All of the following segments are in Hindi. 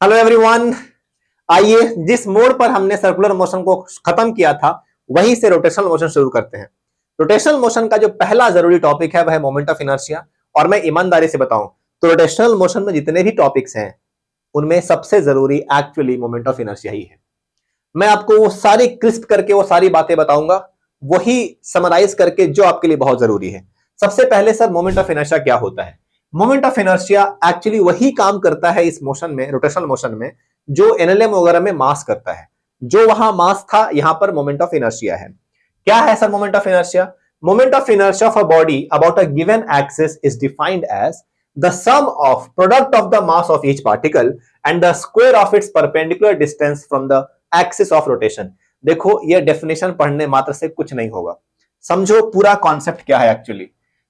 Hello everyone. आइए जिस मोड़ पर हमने सर्कुलर मोशन को खत्म किया था वहीं से रोटेशनल मोशन शुरू करते हैं। रोटेशनल मोशन का जो पहला जरूरी टॉपिक है वह है मोमेंट ऑफ इनर्शिया। और मैं ईमानदारी से बताऊं तो रोटेशनल मोशन में जितने भी टॉपिक्स हैं उनमें सबसे जरूरी एक्चुअली मोमेंट ऑफ इनर्शिया ही है। मैं आपको वो सारी क्रिस्प करके वो सारी बातें बताऊंगा, वही समराइज करके जो आपके लिए बहुत जरूरी है। सबसे पहले सर मोमेंट ऑफ इनर्शिया क्या होता है? मोमेंट ऑफ इनर्शिया एक्चुअली वही काम करता है इस मोशन में, रोटेशनल मोशन में, जो एनएलएम वगैरह में मास करता है। जो वहां मास था यहां पर मोमेंट ऑफ इनर्शिया है। क्या है sir moment of inertia? Moment of inertia of a body about a given axis is defined as the sum of product of the mass of each particle and the square of its perpendicular distance from the axis of rotation। देखो ये डेफिनेशन पढ़ने मात्र से कुछ नहीं होगा, समझो पूरा कॉन्सेप्ट क्या है। एक्चुअली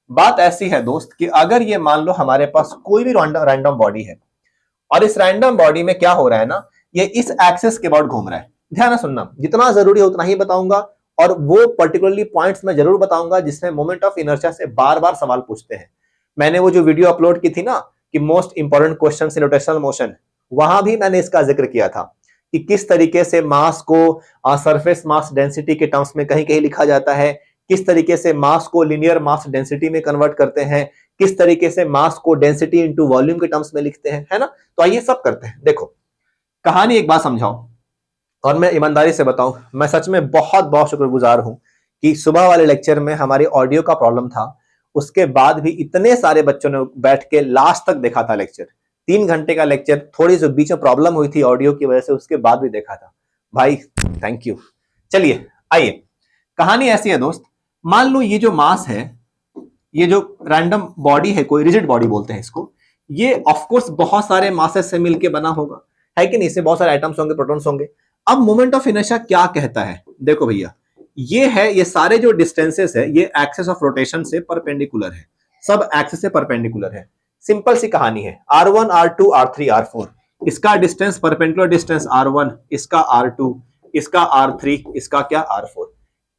बात ऐसी है दोस्त कि अगर ये मान लो हमारे पास कोई भी रैंडम बॉडी है और इस रैंडम बॉडी में क्या हो रहा है ना, ये इस एक्सिस के अबाउट घूम रहा है। ध्यान से सुनना, जितना जरूरी है उतना ही बताऊंगा और वो पर्टिकुलरली पॉइंट्स में जरूर बताऊंगा जिसमें मोमेंट ऑफ इनर्शिया से बार बार सवाल पूछते हैं। मैंने वो जो वीडियो अपलोड की थी ना कि most important question in rotational motion, वहां भी मैंने इसका जिक्र किया था कि किस तरीके से मास को सरफेस मास डेंसिटी के टर्म्स में कहीं कहीं लिखा जाता है, किस तरीके से मास को लिनियर मास डेंसिटी में कन्वर्ट करते हैं, किस तरीके से मास को डेंसिटी इनटू वॉल्यूम के टर्म्स में लिखते हैं, है ना। तो आइए सब करते हैं। देखो कहानी एक बात समझाओ और मैं ईमानदारी से बताऊं, मैं सच में बहुत बहुत शुक्रगुजार हूं कि सुबह वाले लेक्चर में हमारी ऑडियो का प्रॉब्लम था, उसके बाद भी इतने सारे बच्चों ने बैठ के लास्ट तक देखा था लेक्चर। 3 घंटे का लेक्चर, थोड़ी सी बीच में प्रॉब्लम हुई थी ऑडियो की वजह से, उसके बाद भी देखा था भाई, थैंक यू। चलिए आइए, कहानी ऐसी है दोस्त, मान लो ये जो मास है, ये जो रैंडम बॉडी है, कोई रिजिड बॉडी बोलते हैं इसको, ये ऑफकोर्स बहुत सारे मासेस से मिलकर बना होगा, है कि नहीं। इसमें बहुत सारे एटम्स होंगे, प्रोटॉन्स होंगे। अब मोमेंट ऑफ इनर्शिया क्या कहता है? देखो भैया, ये सारे जो डिस्टेंसेस है ये एक्सिस ऑफ रोटेशन से परपेंडिकुलर है, सब एक्सिस से परपेंडिकुलर है। सिंपल सी कहानी है, R1 R2 R3 R4, इसका डिस्टेंस परपेंडिकुलर डिस्टेंस R1, इसका R2, इसका R3, इसका क्या R4।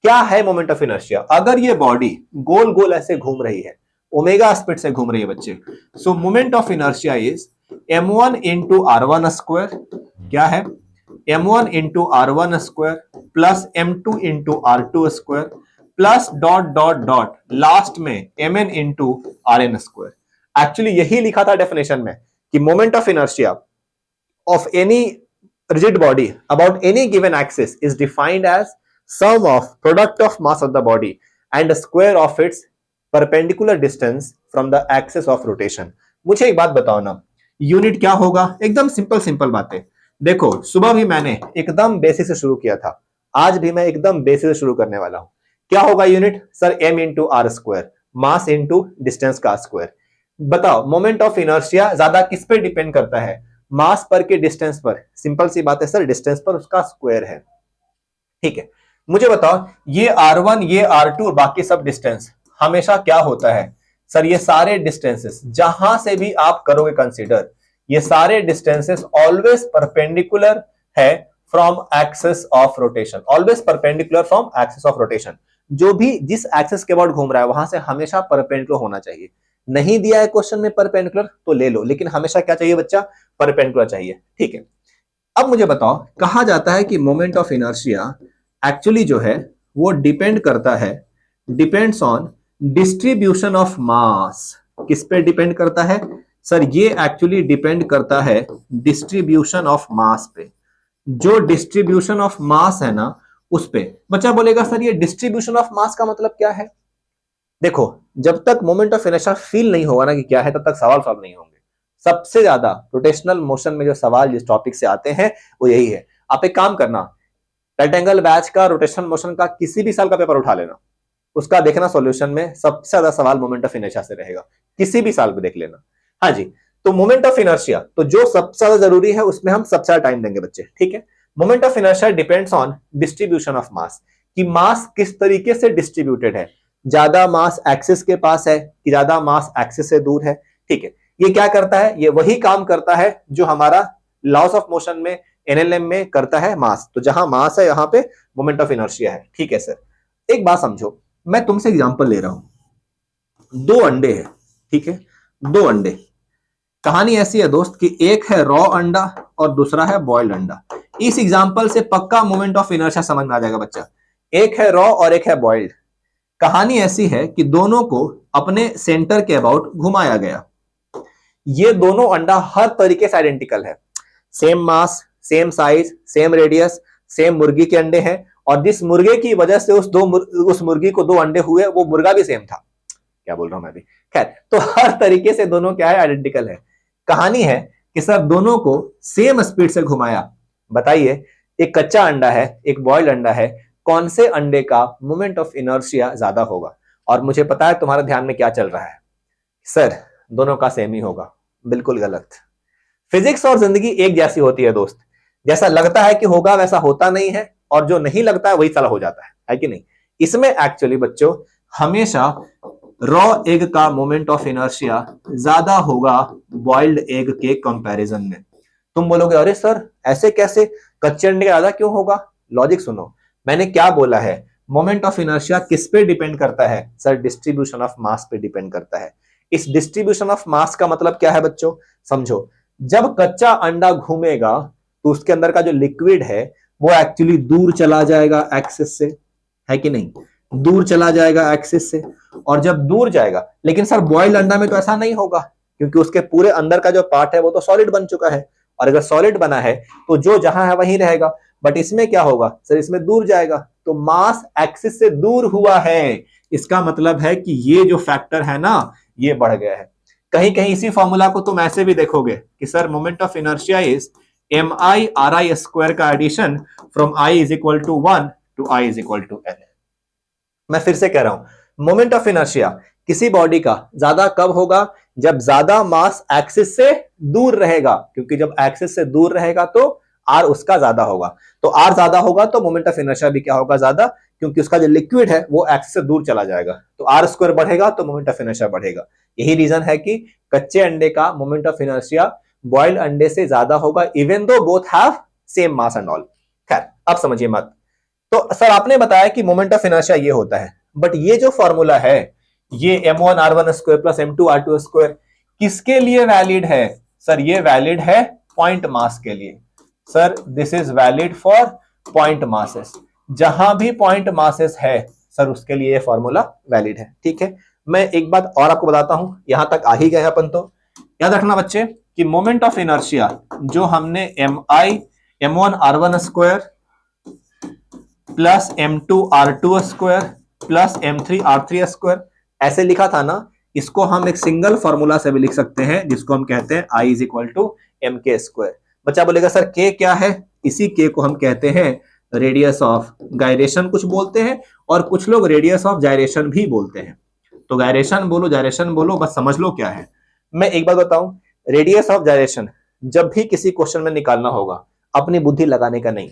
क्या है मोमेंट ऑफ इनर्शिया? अगर ये बॉडी गोल गोल ऐसे घूम रही है, ओमेगा स्पीड से घूम रही है बच्चे, सो moment of inertia is m1 into R1 square, क्या है m1 into R1 square plus m2 into R2 square plus dot dot dot last में mn into Rn square. Actually यही लिखा था डेफिनेशन में कि moment of inertia of any rigid body about any given axis is defined as sum of product of mass of the body and the square of its perpendicular distance from the axis of rotation। मुझे एक बात बताओ ना, यूनिट क्या होगा? एकदम सिंपल सिंपल बातें। देखो सुबह भी मैंने एकदम बेसिक से शुरू किया था, आज भी मैं एकदम बेसिक से शुरू करने वाला हूं। क्या होगा unit? Sir m into are square, mass into distance का स्क्वायर। बताओ मोमेंट ऑफ इनर्शिया ज्यादा किस पे डिपेंड करता है? मास पर के डिस्टेंस पर? सिंपल सी बात है सर, डिस्टेंस पर उसका स्क्वायर है। ठीक है, मुझे बताओ ये R1 ये R2 बाकी सब डिस्टेंस हमेशा क्या होता है? सर ये सारे डिस्टेंसेस जहां से भी आप करोगे कंसीडर, ये सारे डिस्टेंसेस ऑलवेज परपेंडिकुलर है from axis of rotation, always perpendicular from axis of rotation. जो भी जिस एक्सिस के अबाउट घूम रहा है वहां से हमेशा परपेंडिकुलर होना चाहिए। नहीं दिया है क्वेश्चन में परपेंडिकुलर तो ले लो, लेकिन हमेशा क्या चाहिए बच्चा? परपेंडिकुलर चाहिए। ठीक है, अब मुझे बताओ, कहा जाता है कि मोमेंट ऑफ इनर्शिया एक्चुअली जो है वो डिपेंड करता है, depends on distribution of mass. किस पे डिपेंड करता है? सर ये एक्चुअली डिपेंड करता है डिस्ट्रीब्यूशन ऑफ मास पे। जो डिस्ट्रीब्यूशन ऑफ मास है ना उस पे। बच्चा बोलेगा सर ये डिस्ट्रीब्यूशन ऑफ मास का मतलब क्या है? देखो जब तक मोमेंट ऑफ इनर्शिया फील नहीं होगा ना कि क्या है, तब तक सवाल सॉल्व नहीं होंगे। सबसे ज्यादा रोटेशनल मोशन में जो सवाल जिस टॉपिक से आते हैं वो यही है। आप एक काम करना, राइट एंगल बैच का रोटेशनल मोशन का किसी भी साल का पेपर उठा लेना, उसका देखना सॉल्यूशन में सबसे ज्यादा सवाल मोमेंट ऑफ इनर्शिया से रहेगा, किसी भी साल में देख लेना। हाँ जी, तो मोमेंट ऑफ इनर्शिया तो जो सबसे ज्यादा जरूरी है उसमें हम सबसे ज्यादा टाइम देंगे बच्चे। ठीक है, moment of inertia depends on distribution of mass, कि मास किस तरीके से डिस्ट्रीब्यूटेड है, ज्यादा मास एक्सिस के पास है कि ज्यादा मास एक्सिस से दूर है। ठीक है, ये क्या करता है? ये वही काम करता है जो हमारा लॉस ऑफ मोशन में एनएलएम में करता है, मास। तो जहां मास है यहां पे मोमेंट ऑफ इनर्शिया है। ठीक है सर, एक बात समझो, मैं तुमसे एग्जांपल ले रहा हूं। 2 अंडे हैं, ठीक है, 2 अंडे। कहानी ऐसी है दोस्त कि एक है रॉ अंडा और दूसरा है बॉइल्ड अंडा। इस एग्जांपल से पक्का मोमेंट ऑफ इनर्शिया समझ में आ जाएगा बच्चा। एक है रॉ और एक है बॉइल्ड। कहानी ऐसी है कि दोनों को अपने सेंटर के अबाउट घुमाया गया। ये दोनों अंडा हर तरीके से आइडेंटिकल है, same mass, same size, same radius, same मुर्गी के अंडे हैं, और जिस मुर्गे की वजह से उस मुर्गी को 2 अंडे हुए वो मुर्गा भी सेम था। क्या बोल रहा हूं मैं भी, खैर, तो हर तरीके से दोनों क्या है, आइडेंटिकल है। कहानी है कि सर दोनों को सेम स्पीड से घुमाया। बताइए, एक कच्चा अंडा है, एक बॉइल्ड अंडा है, कौन से अंडे का मोमेंट ऑफ इनर्शिया ज्यादा होगा? और मुझे पता है तुम्हारे ध्यान में क्या चल रहा है, सर दोनों का सेम ही होगा। बिल्कुल गलत। फिजिक्स और जिंदगी एक जैसी होती है दोस्त, जैसा लगता है कि होगा वैसा होता नहीं है, और जो नहीं लगता है वही साला हो जाता है कि नहीं? इसमें एक्चुअली बच्चों हमेशा रॉ एग का मोमेंट ऑफ इनर्शिया ज्यादा होगा बॉइल्ड एग के कंपैरिजन में। तुम बोलोगे अरे सर ऐसे कैसे, कच्चे अंडे का ज्यादा क्यों होगा? लॉजिक सुनो, मैंने क्या बोला है, मोमेंट ऑफ इनर्शिया किस पे डिपेंड करता है? सर डिस्ट्रीब्यूशन ऑफ मास पे डिपेंड करता है। इस डिस्ट्रीब्यूशन ऑफ मास का मतलब क्या है बच्चों, समझो। जब कच्चा अंडा घूमेगा तो उसके अंदर का जो लिक्विड है वो एक्चुअली दूर चला जाएगा एक्सिस से, है कि नहीं? दूर चला जाएगा एक्सिस से। और जब दूर जाएगा, लेकिन सर बॉइल्ड अंडा में तो ऐसा नहीं होगा, क्योंकि उसके पूरे अंदर का जो पार्ट है वो तो सॉलिड बन चुका है, और अगर सॉलिड बना है तो जो जहां है वहीं रहेगा। बट इसमें क्या होगा सर, इसमें दूर जाएगा, तो मास एक्सिस से दूर हुआ है। इसका मतलब है कि ये जो फैक्टर है ना, ये बढ़ गया है। कहीं कहीं इसी फॉर्मूला को तुम ऐसे भी देखोगे कि sir moment of inertia is mi/ri² का addition from i is equal to 1 to i is equal to n। मैं फिर से कह रहा हूं, मोमेंट ऑफ इनर्शिया किसी बॉडी का ज्यादा कब होगा? जब ज्यादा मास एक्सिस से दूर रहेगा, क्योंकि जब एक्सिस से दूर रहेगा तो आर उसका ज्यादा होगा, तो आर ज्यादा होगा तो मोमेंट ऑफ इनर्शिया भी क्या होगा, ज्यादा, क्योंकि उसका जो लिक्विड है वो एक्सिस से दूर चला जाएगा, तो r² बढ़ेगा तो मोमेंट ऑफ इनर्शिया बढ़ेगा। यही रीजन है कि कच्चे अंडे का मोमेंट ऑफ इनर्शिया बॉइल्ड अंडे से ज्यादा होगा, even though both have same mass and all. खैर अब समझिए मत। तो सर आपने बताया कि मोमेंट ऑफ इनर्शिया ये होता है, बट ये जो फॉर्मूला है, ये m1r1² प्लस m2r2² किसके लिए वैलिड है? सर ये वैलिड है पॉइंट मास के लिए। Sir this is valid for point masses. जहां भी पॉइंट मासेस है सर उसके लिए ये फॉर्मूला वैलिड है। ठीक है, मैं एक बात और आपको बताता हूं, यहां तक आ ही गए अपन तो। याद रखना बच्चे कि मोमेंट ऑफ इनर्शिया जो हमने m1r1² plus m2r2² plus m3r3² ऐसे लिखा था ना, इसको हम एक सिंगल फॉर्मूला से भी लिख सकते हैं, जिसको हम कहते हैं I is equal to mk²। बच्चा बोलेगा सर k क्या है? इसी k को हम कहते हैं रेडियस ऑफ गायरेशन कुछ बोलते हैं, और कुछ लोग रेडियस ऑफ जायरेशन भी बोलते हैं। तो गायरेशन बोलो जायरेशन बोलो, बस समझ लो क्या है। मैं एक बात बताऊं, रेडियस ऑफ जायरेशन जब भी किसी क्वेश्चन में निकालना होगा, अपनी बुद्धि लगाने का नहीं।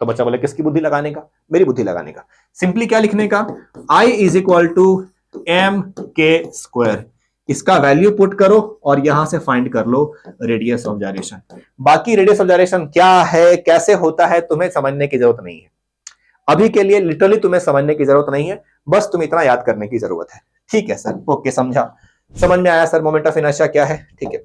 तो बच्चा बोले किसकी बुद्धि लगाने का? मेरी बुद्धि लगाने का। सिंपली क्या लिखने का, I is equal to mk²। इसका वैल्यू पुट करो और यहां से फाइंड कर लो रेडियस ऑफ जायरेशन। बाकी रेडियस ऑफ जायरेशन क्या है, कैसे होता है, तुम्हें समझने की जरूरत नहीं है अभी के लिए, लिटरली तुम्हें समझने की जरूरत नहीं है, बस तुम इतना याद करने की जरूरत है। ठीक है सर, ओके, समझा, समझ में आया सर मोमेंट ऑफ इनर्शिया क्या है। ठीक है,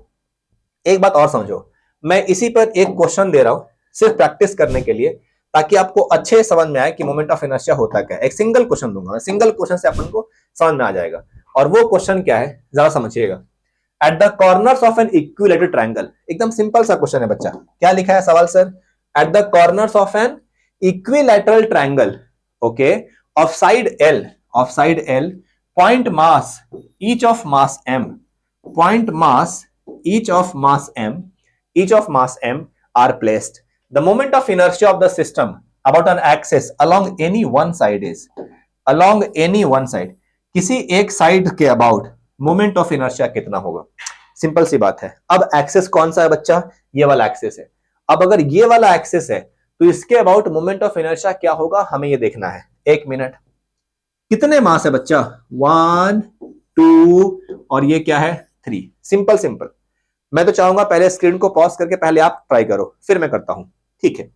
एक बात और समझो, मैं इसी पर एक क्वेश्चन दे रहा हूं सिर्फ प्रैक्टिस करने के लिए, ताकि आपको अच्छे समझ में आए कि मोमेंट ऑफ इनर्शिया होता क्या है। एक सिंगल क्वेश्चन दूंगा मैं, सिंगल क्वेश्चन से अपन को समझ में आ जाएगा। और वो क्वेश्चन क्या है जरा समझिएगा। At the corners of an equilateral triangle, एकदम सिंपल सा क्वेश्चन है बच्चा। क्या लिखा है सवाल sir? At the corners of an equilateral triangle, okay, of side L, point mass each of mass m, point mass each of mass m are placed. The moment of inertia of the system about an axis along any one side is, along any one side, किसी एक साइड के अबाउट मोमेंट ऑफ इनर्शिया कितना होगा? सिंपल सी बात है। अब एक्सिस कौन सा है बच्चा? ये वाला एक्सिस है। अब अगर ये वाला एक्सिस है तो इसके अबाउट मोमेंट ऑफ इनर्शिया क्या होगा, हमें ये देखना है। एक मिनट, कितने मास है बच्चा? 1 2 और ये क्या है? 3। सिंपल। मैं तो चाहूंगा पहले स्क्रीन को पॉज करके पहले आप ट्राई करो, फिर मैं करता हूं। ठीक है,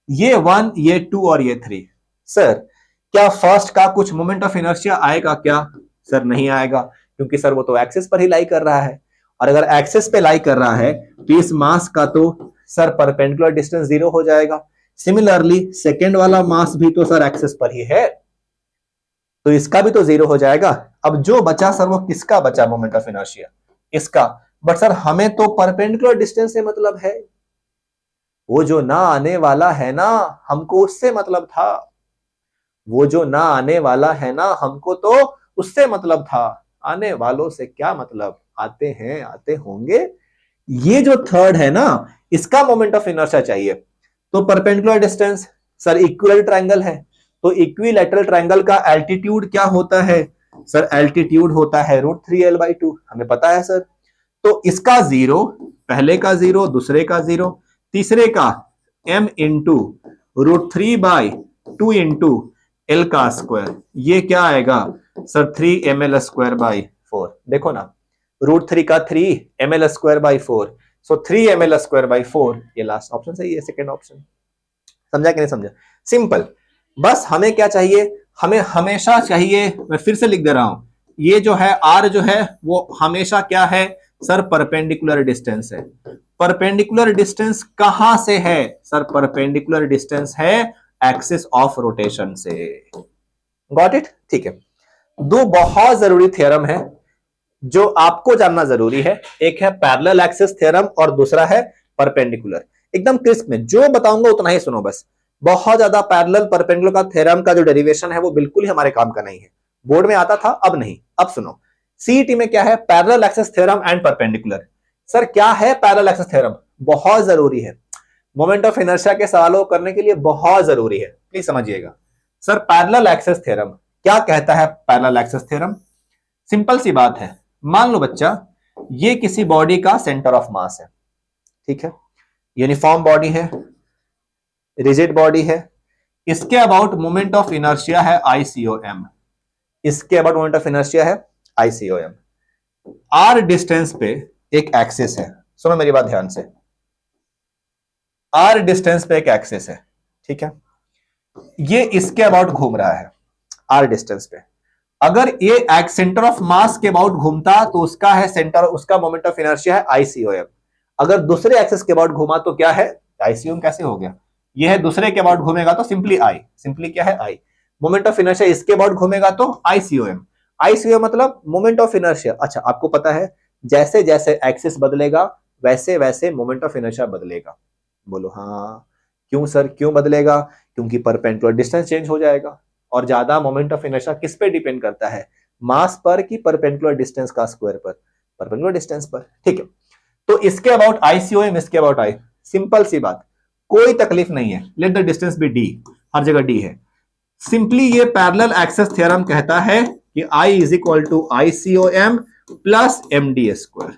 ये 1, ये 2 और ये 3। सर क्या फर्स्ट का कुछ मोमेंट ऑफ इनर्शिया आएगा क्या? सर नहीं आएगा, क्योंकि सर वो तो एक्सिस पर ही लाई कर रहा है, और अगर एक्सिस पे लाई कर रहा है तो इस मास का तो सर परपेंडिकुलर डिस्टेंस 0 हो जाएगा। सिमिलरली सेकेंड वाला मास भी तो सर एक्सिस पर ही है, तो इसका भी तो 0 हो जाएगा। अब जो बचा सर वो किसका बचा, मोमेंट ऑफ इनर्शिया, इसका। बट सर हमें तो परपेंडिकुलर डिस्टेंस से मतलब है, वो जो ना आने वाला है ना, हमको उससे मतलब था। वो जो ना आने वाला है ना, हमको तो उससे मतलब था। आने वालों से क्या मतलब, आते हैं आते होंगे। ये जो थर्ड है ना, इसका मोमेंट ऑफ इनर्शिया चाहिए। तो perpendicular distance sir equilateral triangle है, तो इक्विलैटरल ट्रायंगल का एल्टीट्यूड क्या होता है सर, एल्टीट्यूड होता है √3l/2, हमें पता है सर। तो इसका 0, पहले का 0, दूसरे का 0, तीसरे का m इंटू √3/2 इंटू एल का स्क्वायर, ये क्या आएगा सर 3ml²/4। देखो ना, √3 का 3, ml²/4, सो 3ml²/4, ये लास्ट ऑप्शन सही है, सेकेंड ऑप्शन। समझा कि नहीं समझा? सिंपल। बस हमें क्या चाहिए, हमें हमेशा चाहिए, मैं फिर से लिख दे रहा हूं, ये जो है r जो है वो हमेशा क्या है सर, परपेंडिकुलर डिस्टेंस है। परपेंडिकुलर डिस्टेंस कहां से है सर, परपेंडिकुलर डिस्टेंस है एक्सिस ऑफ रोटेशन से। Got it? ठीक है। दो बहुत जरूरी थ्योरम है जो आपको जानना जरूरी है, एक है पैरेलल एक्सिस थ्योरम और दूसरा है परपेंडिकुलर। एकदम क्रिस्प में जो बताऊंगा उतना ही सुनो बस। बहुत ज्यादा पैरेलल परपेंडिकुलर का थ्योरम का जो डेरिवेशन है वो बिल्कुल ही हमारे काम का नहीं है, बोर्ड में आता था अब नहीं। अब सुनो, सीईटी में क्या है, parallel axis theorem and perpendicular. Sir क्या है पैरेलल एक्सिस थ्योरम, बहुत जरूरी है, मोमेंट ऑफ इनर्शिया के सवालों को करने के लिए बहुत जरूरी है, प्लीज समझिएगा। सर पैरेलल एक्सिस थ्योरम क्या कहता है, पैरेलल एक्सिस थ्योरम सिंपल सी बात है। मान लो बच्चा, ये किसी बॉडी का सेंटर ऑफ मास है, ठीक है, यूनिफॉर्म बॉडी है, रिजिड बॉडी है, इसके अबाउट मोमेंट ऑफ इनर्शिया है ICOM, इसके अबाउट मोमेंट ऑफ इनर्शिया है ICOM। r डिस्टेंस पे एक एक्सिस है, सुनो मेरी बात ध्यान से, r डिस्टेंस पे एक एक्सिस है, ठीक है, ये इसके अबाउट घूम रहा है r डिस्टेंस पे। अगर ये सेंटर ऑफ मास के अबाउट घूमता तो उसका है सेंटर, उसका मोमेंट ऑफ इनर्शिया है ICOM। अगर दूसरे एक्सिस के अबाउट घूमा तो क्या है, ICOM कैसे हो गया, ये है दूसरे के अबाउट घूमेगा तो सिंपली I, सिंपली क्या है I। मोमेंट ऑफ इनर्शिया इसके अबाउट घूमेगा तो ICOM, ICOM मतलब मोमेंट ऑफ इनर्शिया। अच्छा आपको पता है जैसे जैसे एक्सिस बदलेगा वैसे वैसे मोमेंट ऑफ इनर्शिया बदलेगा। बोलो हाँ, क्यों सर क्यों बदलेगा, क्योंकि परपेंडिकुलर डिस्टेंस चेंज हो जाएगा। और ज्यादा मोमेंट ऑफ इनर्शिया किस पे डिपेंड करता है, मास पर कि परपेंडिकुलर डिस्टेंस का स्क्वायर पर, परपेंडिकुलर डिस्टेंस पर, ठीक है। तो इसके अबाउट ICOM, इसके अबाउट I, सिंपल सी बात, कोई तकलीफ नहीं है, let the distance be d, हर जगह d है। सिंपली ये पैरेलल एक्सिस थ्योरम कहता है कि I is equal to ICOM plus MD²।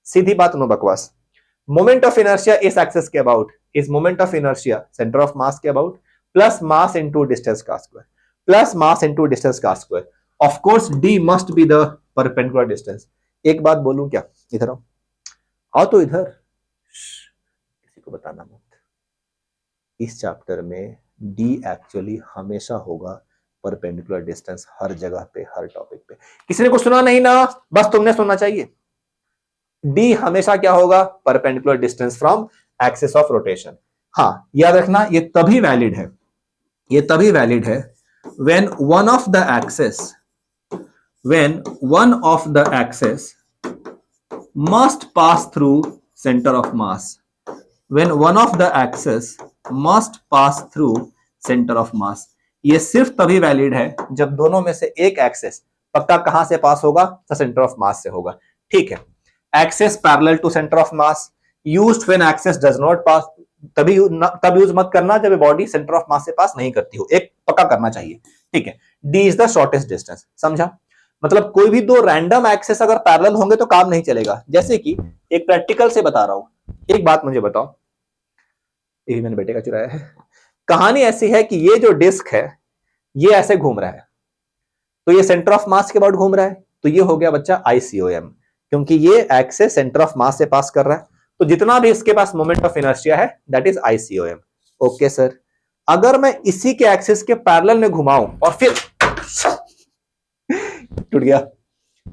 सीधी बात, नो बकवास। मोमेंट ऑफ इनर्शिया इस एक्सिस के about is moment of inertia centre of mass के about plus mass into distance का square, plus mass into distance का square. Of course d must be the perpendicular distance. एक बात बोलूं क्या, इधर आओ, आओ तो इधर, किसी को बताना मत, इस चैप्टर में d एक्चुअली हमेशा होगा परपेंडिकुलर डिस्टेंस, हर जगह पे हर टॉपिक पे। किसी ने कुछ सुना नहीं ना, बस तुमने सुनना चाहिए, d हमेशा क्या होगा, perpendicular distance from axis of rotation. हाँ याद रखना, ये तभी वैलिड है, ये तभी वैलिड है when one of the axis must pass through center of mass, when one of the axis must pass through center of mass। ये सिर्फ तभी वैलिड है जब दोनों में से एक एक्सेस पक्का कहां से पास होगा, तो सेंटर ऑफ मास से होगा, ठीक है। Axis parallel to centre of mass used when axis does not pass, तभी तब यूज मत करना जब बॉडी सेंटर ऑफ मास से पास नहीं करती हो, एक पक्का करना चाहिए, ठीक है। D is the shortest distance, समझा? मतलब कोई भी दो रैंडम एक्सेस अगर पैरेलल होंगे तो काम नहीं चलेगा। जैसे कि एक प्रैक्टिकल से बता रहा हूं, एक बात मुझे बताओ, ये मैंने बेटे का चुराया है। कहानी ऐसी है कि ये जो डिस्क है ये ऐसे घूम रहा है, तो ये सेंटर ऑफ मास के अबाउट घूम रहा है, तो ये हो गया बच्चा ICOM, क्योंकि ये एक्सेस सेंटर ऑफ मास से पास कर रहा है, तो जितना भी इसके पास मोमेंट ऑफ इनर्शिया है that is ICOM। Okay sir, अगर मैं इसी के एक्सिस के पैरेलल में घुमाऊं और फिर टूट गया,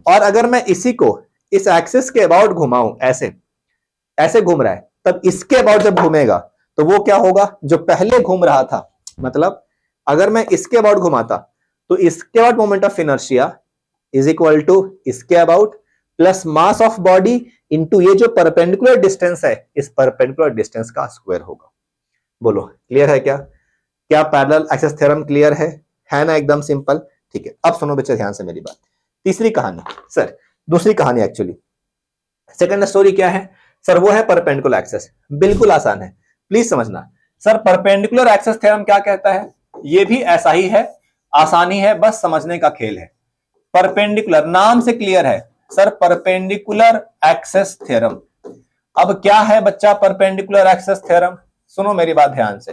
और अगर मैं इसी को इस एक्सिस के अबाउट घुमाऊं, ऐसे ऐसे घूम रहा है, तब इसके अबाउट जब घूमेगा तो वो क्या होगा, जो पहले घूम रहा था, मतलब अगर मैं इसके अबाउट घुमाता तो इसके about moment of inertia is equal to इसके about plus mass of body into ये जो परपेंडिकुलर डिस्टेंस है, इस परपेंडिकुलर डिस्टेंस का स्क्वायर होगा। बोलो क्लियर है क्या? क्या पैरेलल एक्सेस थ्योरम क्लियर है ना? एकदम सिंपल। ठीक है, अब सुनो बच्चे ध्यान से मेरी बात। तीसरी कहानी सर, दूसरी कहानी एक्चुअली, सेकंड स्टोरी क्या है सर? वो है परपेंडिकुलर एक्सेस। बिल्कुल आसान है, प्लीज समझना। सर परपेंडिकुलर एक्सेस थ्योरम क्या कहता है? ये भी ऐसा ही है, आसानी है, बस समझने का खेल है। परपेंडिकुलर नाम से क्लियर है सर, परपेंडिकुलर एक्सेस थ्योरम। अब क्या है बच्चा परपेंडिकुलर एक्सेस थ्योरम? सुनो मेरी बात ध्यान से।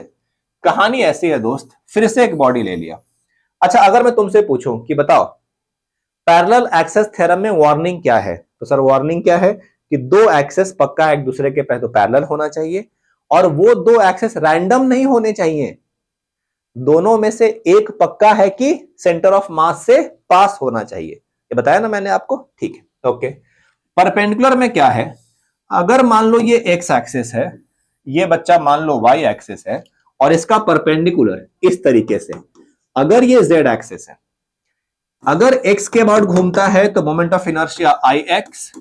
कहानी ऐसी है दोस्त, फिर से एक बॉडी ले लिया। अच्छा, अगर मैं तुमसे पूछूं कि बताओ पैरेलल एक्सेस थ्योरम में वार्निंग क्या है, तो सर वार्निंग क्या है कि दो एक्सेस पक्का एक दूसरे के पहले तो पैरेलल होना चाहिए, और वो दो एक्सेस रैंडम नहीं होने चाहिए। दोनों में से एक पक्का है कि सेंटर ऑफ मास से पास होना चाहिए। ये बताया ना मैंने आपको? ठीक है, ओके। परपेंडिकुलर में क्या है? अगर मान लो ये एक्स एक्सिस है, ये बच्चा मान लो वाई एक्सिस है, और इसका परपेंडिकुलर इस तरीके से, अगर ये जेड एक्सिस है, अगर एक्स के अबाउट घूमता है तो moment of inertia I x,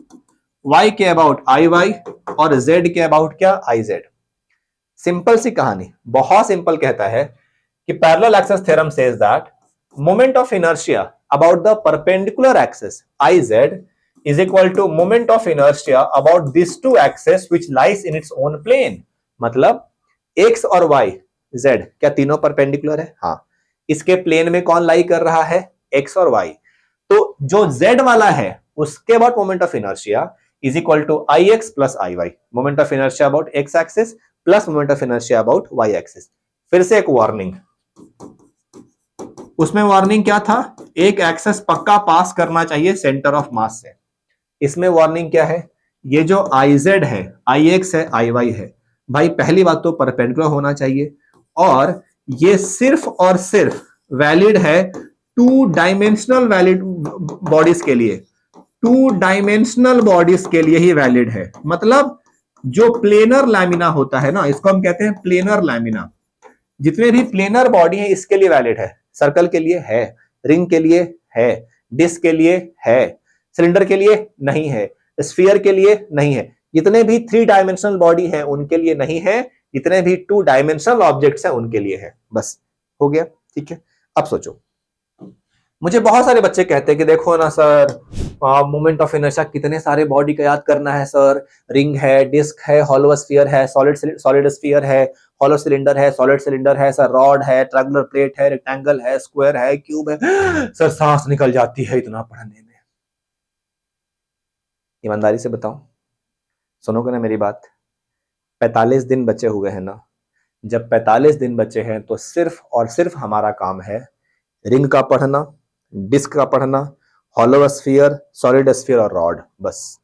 y के अबाउट आई वाई, और जेड के अबाउट क्या? I Z. सिंपल सी कहानी, बहुत सिंपल कहता है कि parallel axis theorem says that moment of inertia about the perpendicular axis I z is equal to moment of inertia about these two axes which lies in its own plane। मतलब x और y z क्या तीनों परपेंडिकुलर है? हाँ। इसके प्लेन में कौन लाई कर रहा है? x और y। तो जो z वाला है उसके बाद moment of inertia is equal to I x plus I y, moment of inertia about x axis plus moment of inertia about y axis. फिर से एक वार्निंग, उसमें वार्निंग क्या था? एक एक्सेस पक्का पास करना चाहिए सेंटर ऑफ मास से। इसमें वार्निंग क्या है? ये जो आई जेड है, आई एक्स है, आई वाई है, भाई पहली बात तो परपेंडिकुलर होना चाहिए, और ये सिर्फ और सिर्फ वैलिड है टू डायमेंशनल वैलिड बॉडीज के लिए, टू डायमेंशनल बॉडीज के लिए ही वैलिड है। मतलब जो प्लेनर लैमिना होता है ना, इसको हम कहते हैं प्लेनर लैमिना। जितने भी प्लेनर बॉडी है इसके लिए वैलिड है। सर्कल के लिए है, रिंग के लिए है, डिस्क के लिए है, सिलेंडर के लिए नहीं है, स्फीयर के लिए नहीं है। जितने भी 3 डायमेंशनल बॉडी है उनके लिए नहीं है, जितने भी 2 डायमेंशनल ऑब्जेक्ट्स हैं उनके लिए है। बस हो गया, ठीक है। अब सोचो, मुझे बहुत सारे बच्चे कहते हैं कि देखो ना सर, मोमेंट ऑफ इनर्शिया कितने सारे बॉडी का याद करना है सर, रिंग है, डिस्क है, हॉलो स्फीयर है, सॉलिड स्फीयर है, हॉलो सिलेंडर है, सॉलिड सिलेंडर है सर, रॉड है, ट्रायंगुलर प्लेट है, रेक्टेंगल है, स्क्वायर है, क्यूब है। सर सांस निकल जाती है इतना पढ़ने में। ईमानदारी से बताऊं, सुनोगे ना मेरी बात? 45 दिन बचे हुए हैं ना, जब 45 दिन बचे हैं तो सिर्फ और सिर्फ हमारा काम है रिंग का पढ़ना, डिस्क का पढ़ना, हॉलो स्फीयर, सॉलिड स्फीयर और रॉड। बस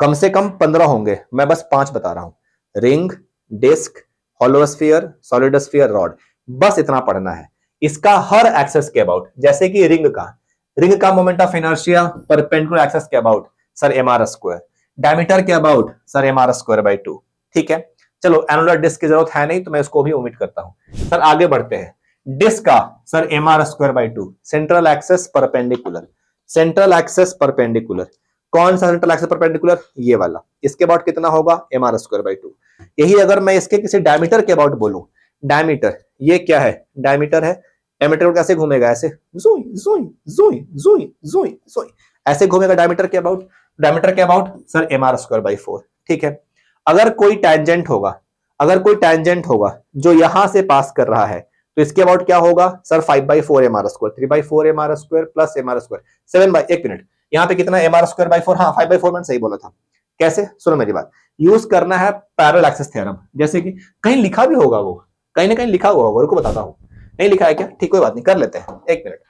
कम से कम 15 होंगे, मैं बस 5 बता रहा हूं। Ring, disc, hollow sphere, solid sphere, rod, बस इतना पढ़ना है। इसका हर एक्सेस के अबाउट, जैसे कि रिंग का moment of inertia perpendicular axes के about sir M R square, diameter के about sir M R square by 2। ठीक है, चलो एनुलर डिस्क की जरूरत है नहीं तो मैं इसको भी ओमिट करता हूं। सर आगे बढ़ते हैं। डिस्क का sir M R square by 2, central axis perpendicular, central axis perpendicular, कौन सा सेंट्रल एक्सेस परपेंडिकुलर? ये वाला। इसके अबाउट कितना होगा? M are square by 2। यही अगर मैं इसके किसी डायमीटर के अबाउट बोलूं, डायमीटर ये क्या है? डायमीटर है, डायमीटर कैसे घूमेगा? ऐसे जुई जुई जुई जुई जुई जुई ऐसे घूमेगा डायमीटर के अबाउट। डायमीटर के about sir M R square by 4। ठीक है, अगर कोई टैंजेंट होगा, अगर कोई टैंजेंट होगा जो यहां से पास कर रहा है तो इसके अबाउट क्या होगा? Sir 5/4 m are square, 3/4 m are square plus m are square 7 एक मिनट, यहाँ पे कितना एम आर स्क्वायर बाई 4? हाँ 5/4 मैंने सही बोला था। कैसे? सुनो मेरी बात, यूज करना है पैरेलल एक्सेस थ्योरम। जैसे कि कहीं लिखा भी होगा, वो कहीं ना कहीं लिखा हुआ होगा, रुको बताता हूं। नहीं लिखा है क्या? ठीक, कोई बात नहीं, कर लेते हैं। एक मिनट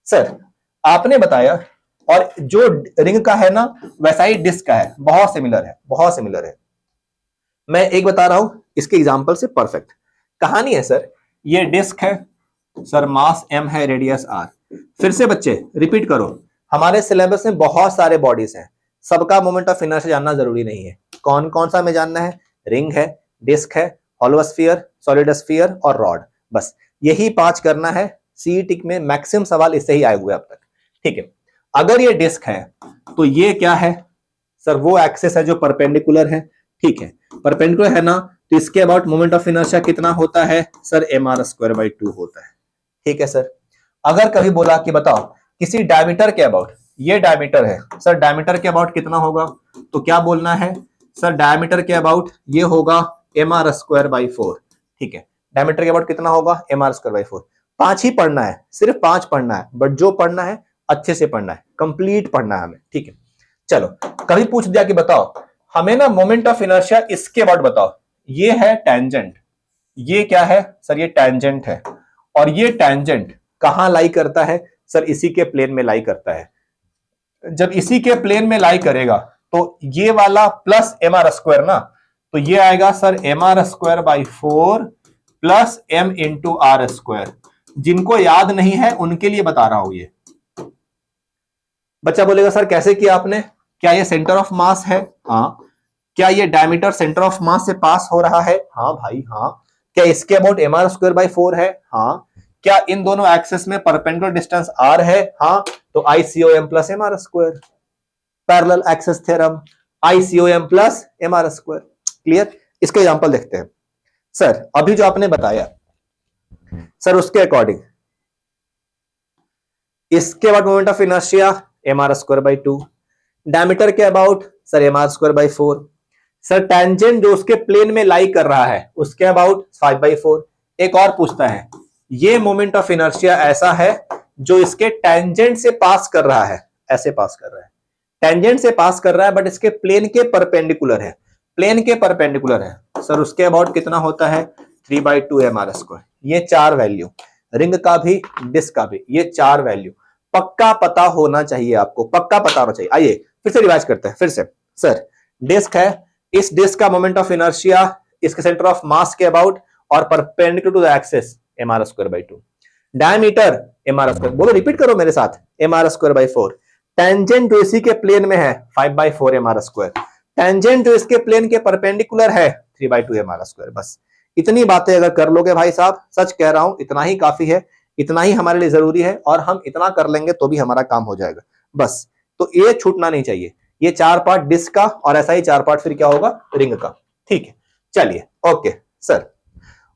सर, आपने बताया, और जो रिंग का है ना वैसा ही डिस्क का है, बहुत सिमिलर है, बहुत सिमिलर है। मैं एक बता रहा हूं इसके एग्जांपल से परफेक्ट कहानी है सर। ये डिस्क है सर, मास m है, रेडियस r। फिर से बच्चे रिपीट करो, हमारे सिलेबस में बहुत सारे बॉडीज हैं, सबका मोमेंट ऑफ इनर्शिया जानना जरूरी नहीं है। कौन कौन सा हमें जानना है? रिंग है, डिस्क है, हॉलो स्फीयर, सॉलिड स्फीयर और रॉड। बस यही 5 करना है। सीईटी में मैक्सिमम सवाल इससे ही आए हुए अब तक। ठीक है, अगर ये डिस्क है तो ये क्या है सर? वो एक्सिस है जो परपेंडिकुलर है। ठीक है, परपेंडिकुलर है ना, तो इसके अबाउट मोमेंट ऑफ इनर्शिया कितना होता है सर? mr²/2 होता है। ठीक है सर, अगर कभी बोला कि बताओ किसी डायमीटर के अबाउट, ये डायमीटर है सर, डायमीटर के अबाउट कितना होगा, तो क्या बोलना है सर? डायमीटर के अबाउट ये होगा mr²/4। ठीक है, डायमीटर के अबाउट कितना होगा? mr²/4। 5 ही पढ़ना है, सिर्फ 5 पढ़ना है, बट जो पढ़ना है अच्छे से पढ़ना है, कंप्लीट पढ़ना है हमें। ठीक है, चलो कभी पूछ दिया कि बताओ हमें ना मोमेंट ऑफ इनर्शिया इसके अबाउट बताओ। ये है टेंजेंट, ये क्या है सर? ये टेंजेंट है, और ये टेंजेंट कहां लाई करता है सर? इसी के प्लेन में लाई करता है। जब इसी के प्लेन में लाई करेगा तो ये वाला प्लस mr² ना, तो ये आएगा sir mr²/4 plus m into r²। जिनको याद नहीं है उनके लिए बता रहा हूं ये। बच्चा बोलेगा सर कैसे किया आपने? क्या ये सेंटर ऑफ मास है? हाँ। क्या ये डायमीटर सेंटर ऑफ मास से पास हो रहा है? हाँ भाई हाँ। क्या इसके अबाउट mr²/4 है? हाँ। क्या इन दोनों एक्सिस में परपेंडिकुलर डिस्टेंस r है? हाँ। तो ICOM plus mr², parallel axis theorem, ICOM plus mr²। Clear? इसका एग्जांपल देखते हैं। सर अभी जो आपने बताया सर, उसके अकॉर्डिंग इसके about moment of inertia mr²/2, diameter के about sir mr²/4, sir tangent जो उसके प्लेन में लाई कर रहा है उसके अबाउट 5/4। एक और पूछता है, ये मोमेंट ऑफ इनर्शिया ऐसा है जो इसके टेंजेंट से पास कर रहा है, ऐसे पास कर रहा है, टेंजेंट से पास कर रहा है, बट इसके प्लेन के परपेंडिकुलर है, प्लेन के परपेंडिकुलर है सर, उसके अबाउट कितना होता है? 3/2 mr²। ये 4 वैल्यू, रिंग का भी डिस्क का भी, ये 4 वैल्यू पक्का पता होना चाहिए आपको, पक्का पता होना चाहिए। आइए फिर से रिवाइज करते हैं फिर से। सर डिस्क है, इस डिस्क का मोमेंट ऑफ इनर्शिया इसके सेंटर ऑफ मास के अबाउट और perpendicular to the axis mr²/2, diameter mr², बोलो रिपीट करो मेरे साथ, mr²/4, टेंजेंट जो इसी के प्लेन में है 5/4 mr², टेंजेंट जो इसके प्लेन के परपेंडिकुलर है 3/2 mr²। बस इतनी बातें अगर कर लोगे भाई साहब, सच कह रहा हूं इतना ही काफी है, इतना ही हमारे लिए जरूरी है, और हम इतना कर लेंगे तो भी हमारा काम हो जाएगा। बस तो ये छूटना नहीं चाहिए, ये 4 पार्ट डिस्क का और ऐसा ही 4 पार्ट फिर क्या होगा? रिंग का। ठीक है, चलिए ओके। सर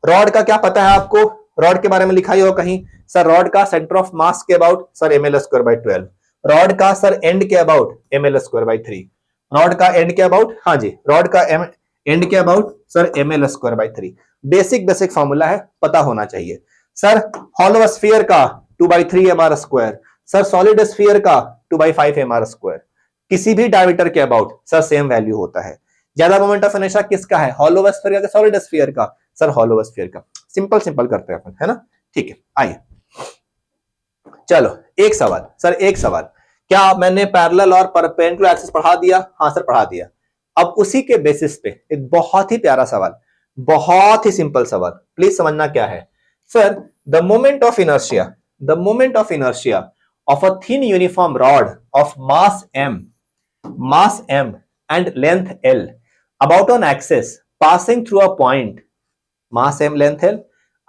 रॉड का क्या पता है आपको? रॉड के बारे में लिखा ही हो कहीं सर, रॉड का सेंटर ऑफ मास के अबाउट सर ml²/12, रॉड का सर एंड के अबाउट ml²/3, रॉड का एंड के अबाउट, हाँ जी, रॉड का एंड के about sir ml²/3। Basic formula है, पता होना चाहिए। सर हॉलो स्फीयर का 2/3 mr², सर सॉलिड स्फीयर का 2/5 mr²। किसी भी डायमीटर के अबाउट सर सेम वैल्यू होता है। ज्यादा मोमेंट ऑफ इनर्शिया किसका है? हॉलो स्फीयर का, सॉलिड स्फीयर का? सर हॉलो स्फीयर का। सिंपल करते हैं अपन, है ना? ठीक है, आइए चलो एक सवाल सर, एक सवाल, क्या मैंने पैरेलल और परपेंडिकुलर एक्सिस पढ़ा दिया? हाँ सर पढ़ा दिया। अब उसी के बेसिस पे एक बहुत ही प्यारा सवाल, बहुत ही सिंपल सवाल, प्लीज समझना क्या है। Sir the moment of inertia of a thin uniform rod of mass m and length l about an axis passing through a point, mass m length l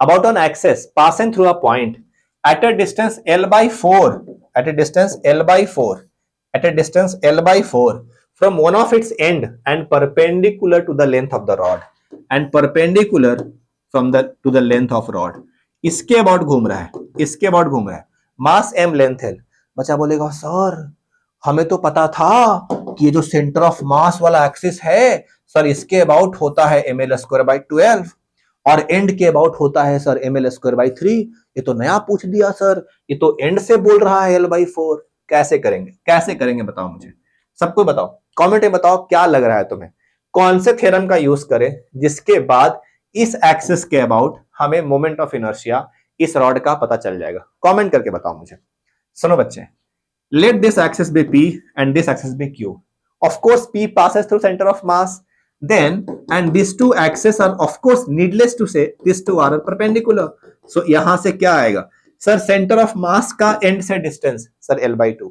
about an axis passing through a point at a distance l by 4 from one of its end and perpendicular to the length of the rod and perpendicular to the length of rod। इसके अबाउट घूम रहा है, इसके अबाउट घूम रहा है, मास एम लेंथ एल। बच्चा बोलेगा सर हमें तो पता था कि ये जो सेंटर ऑफ मास वाला एक्सिस है सर, इसके अबाउट होता है ml²/12 और एंड के अबाउट होता है सर ml²/3। ये तो नया पूछ दिया सर, ये तो एंड से बोल रहा है l/4। कैसे करेंगे बताओ मुझे, सबको बताओ, कमेंट में बताओ क्या लग रहा है तुम्हें, कौन से थ्योरम का यूज करें जिसके बाद इस एक्सिस के अबाउट हमें मोमेंट ऑफ इनर्शिया इस रॉड का पता चल जाएगा। कमेंट करके बताओ मुझे। सुनो बच्चे, let this axis be P and this axis be Q. Of course P passes through center of mass, then and these two axes are of course needless to say these two are perpendicular. So यहां से क्या आएगा सर? सेंटर ऑफ मास का एंड से डिस्टेंस सर l/2,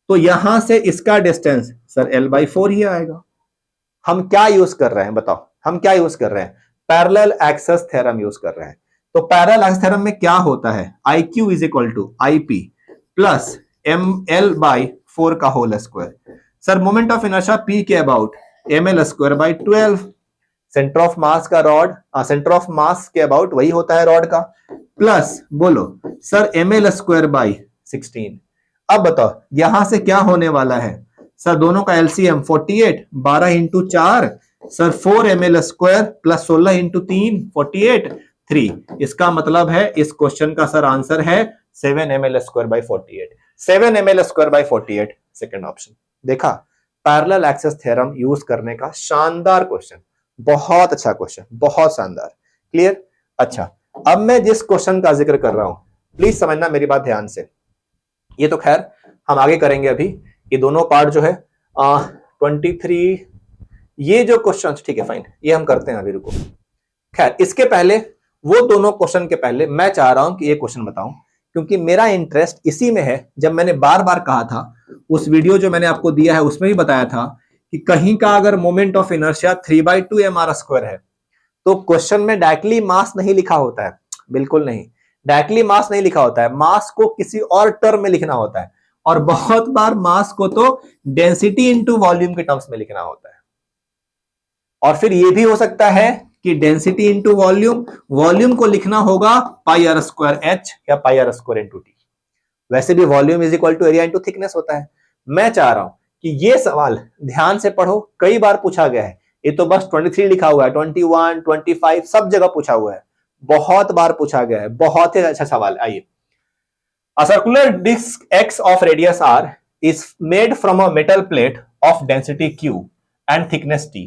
तो यहां से इसका डिस्टेंस सर l/4 ही आएगा। हम क्या यूज कर रहे हैं बताओ? हम क्या यूज कर रहे हैं, पैरेलल एक्सेस थ्योरम यूज कर रहे हैं। तो पैरेलल एक्सेस थ्योरम में क्या होता है, I Q is equal to I P plus M L by 4 का whole square. Sir moment of inertia P के about M L square by 12, centre of mass का रॉड, सेंटर ऑफ मास के अबाउट वही होता है रॉड का, प्लस बोलो sir m L square by 16। अब बताओ यहां से क्या होने वाला है, सर दोनों का LCM 48, 12 into 4 sir 4 m L square plus 16 into 3 48 3। इसका मतलब है इस क्वेश्चन का सर आंसर है 7 m L square by 48, 7 m L square by 48, second option. देखा, पैरेलल एक्सेस थ्योरम यूज करने का शानदार क्वेश्चन, बहुत अच्छा क्वेश्चन, बहुत शानदार। क्लियर? अच्छा, अब मैं जिस क्वेश्चन का जिक्र कर रहा हूं प्लीज समझना मेरी बात ध्यान से, ये तो खैर हम आगे करेंगे, अभी ये दोनों पार्ट जो है 23 ये जो क्वेश्चन, ठीक है फाइन, ये हम करते हैं अभी, रुको। खैर इसके पहले, वो दोनों क्वेश्चन के पहले मैं चाह रहा हूं कि ये क्वेश्चन बताऊं, क्योंकि मेरा इंटरेस्ट इसी में है। जब मैंने बार बार कहा था, उस वीडियो जो मैंने आपको दिया है उसमें भी बताया था कि कहीं का अगर मोमेंट ऑफ इनर्शिया 3/2 mr² है तो क्वेश्चन में डायरेक्टली मास नहीं लिखा होता है, बिल्कुल नहीं, डायरेक्टली मास नहीं लिखा होता है, मास को किसी और टर्म में लिखना होता है, और बहुत बार मास को तो डेंसिटी इंटू वॉल्यूम के टर्म्स में लिखना होता है। और फिर ये भी हो सकता है कि डेंसिटी इंटू वॉल्यूम, वॉल्यूम को लिखना होगा पाई आर स्क्वायर एच या pi are square into t. वैसे भी volume is equal to area into thickness होता है। मैं चाह रहा हूं कि ये सवाल ध्यान से पढ़ो, कई बार पूछा गया है, ये तो बस 23 लिखा हुआ है, 21, 25 सब जगह पूछा हुआ है, बहुत बार पूछा गया है, बहुत ही अच्छा सवाल। आइए, a circular disc x of radius r is made from a metal plate of density q and thickness t.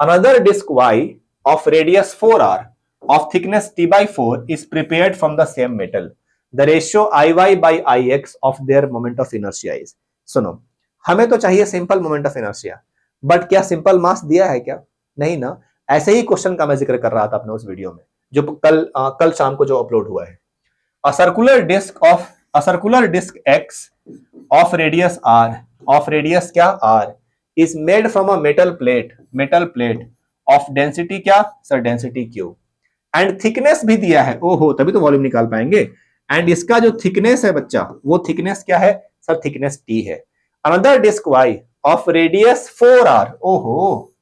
Another disc y of radius 4r of thickness t by 4 is prepared from the same metal. The ratio iy by ix of their moment of inertia is. सुनो, हमें तो चाहिए simple moment of inertia, but क्या सिंपल मास दिया है क्या? नहीं ना। ऐसे ही क्वेश्चन का मैं जिक्र कर रहा था अपने उस वीडियो में जो कल शाम को जो अपलोड हुआ है। A circular disc x of radius r, of radius क्या r, is made from a metal plate of density क्या sir, density q, and thickness भी दिया है, ओहो तभी तो वॉल्यूम निकाल पाएंगे, एंड इसका जो थिकनेस है बच्चा, वो थिकनेस क्या है सर, थिकनेस t है। Another disc y of radius 4r, ओहो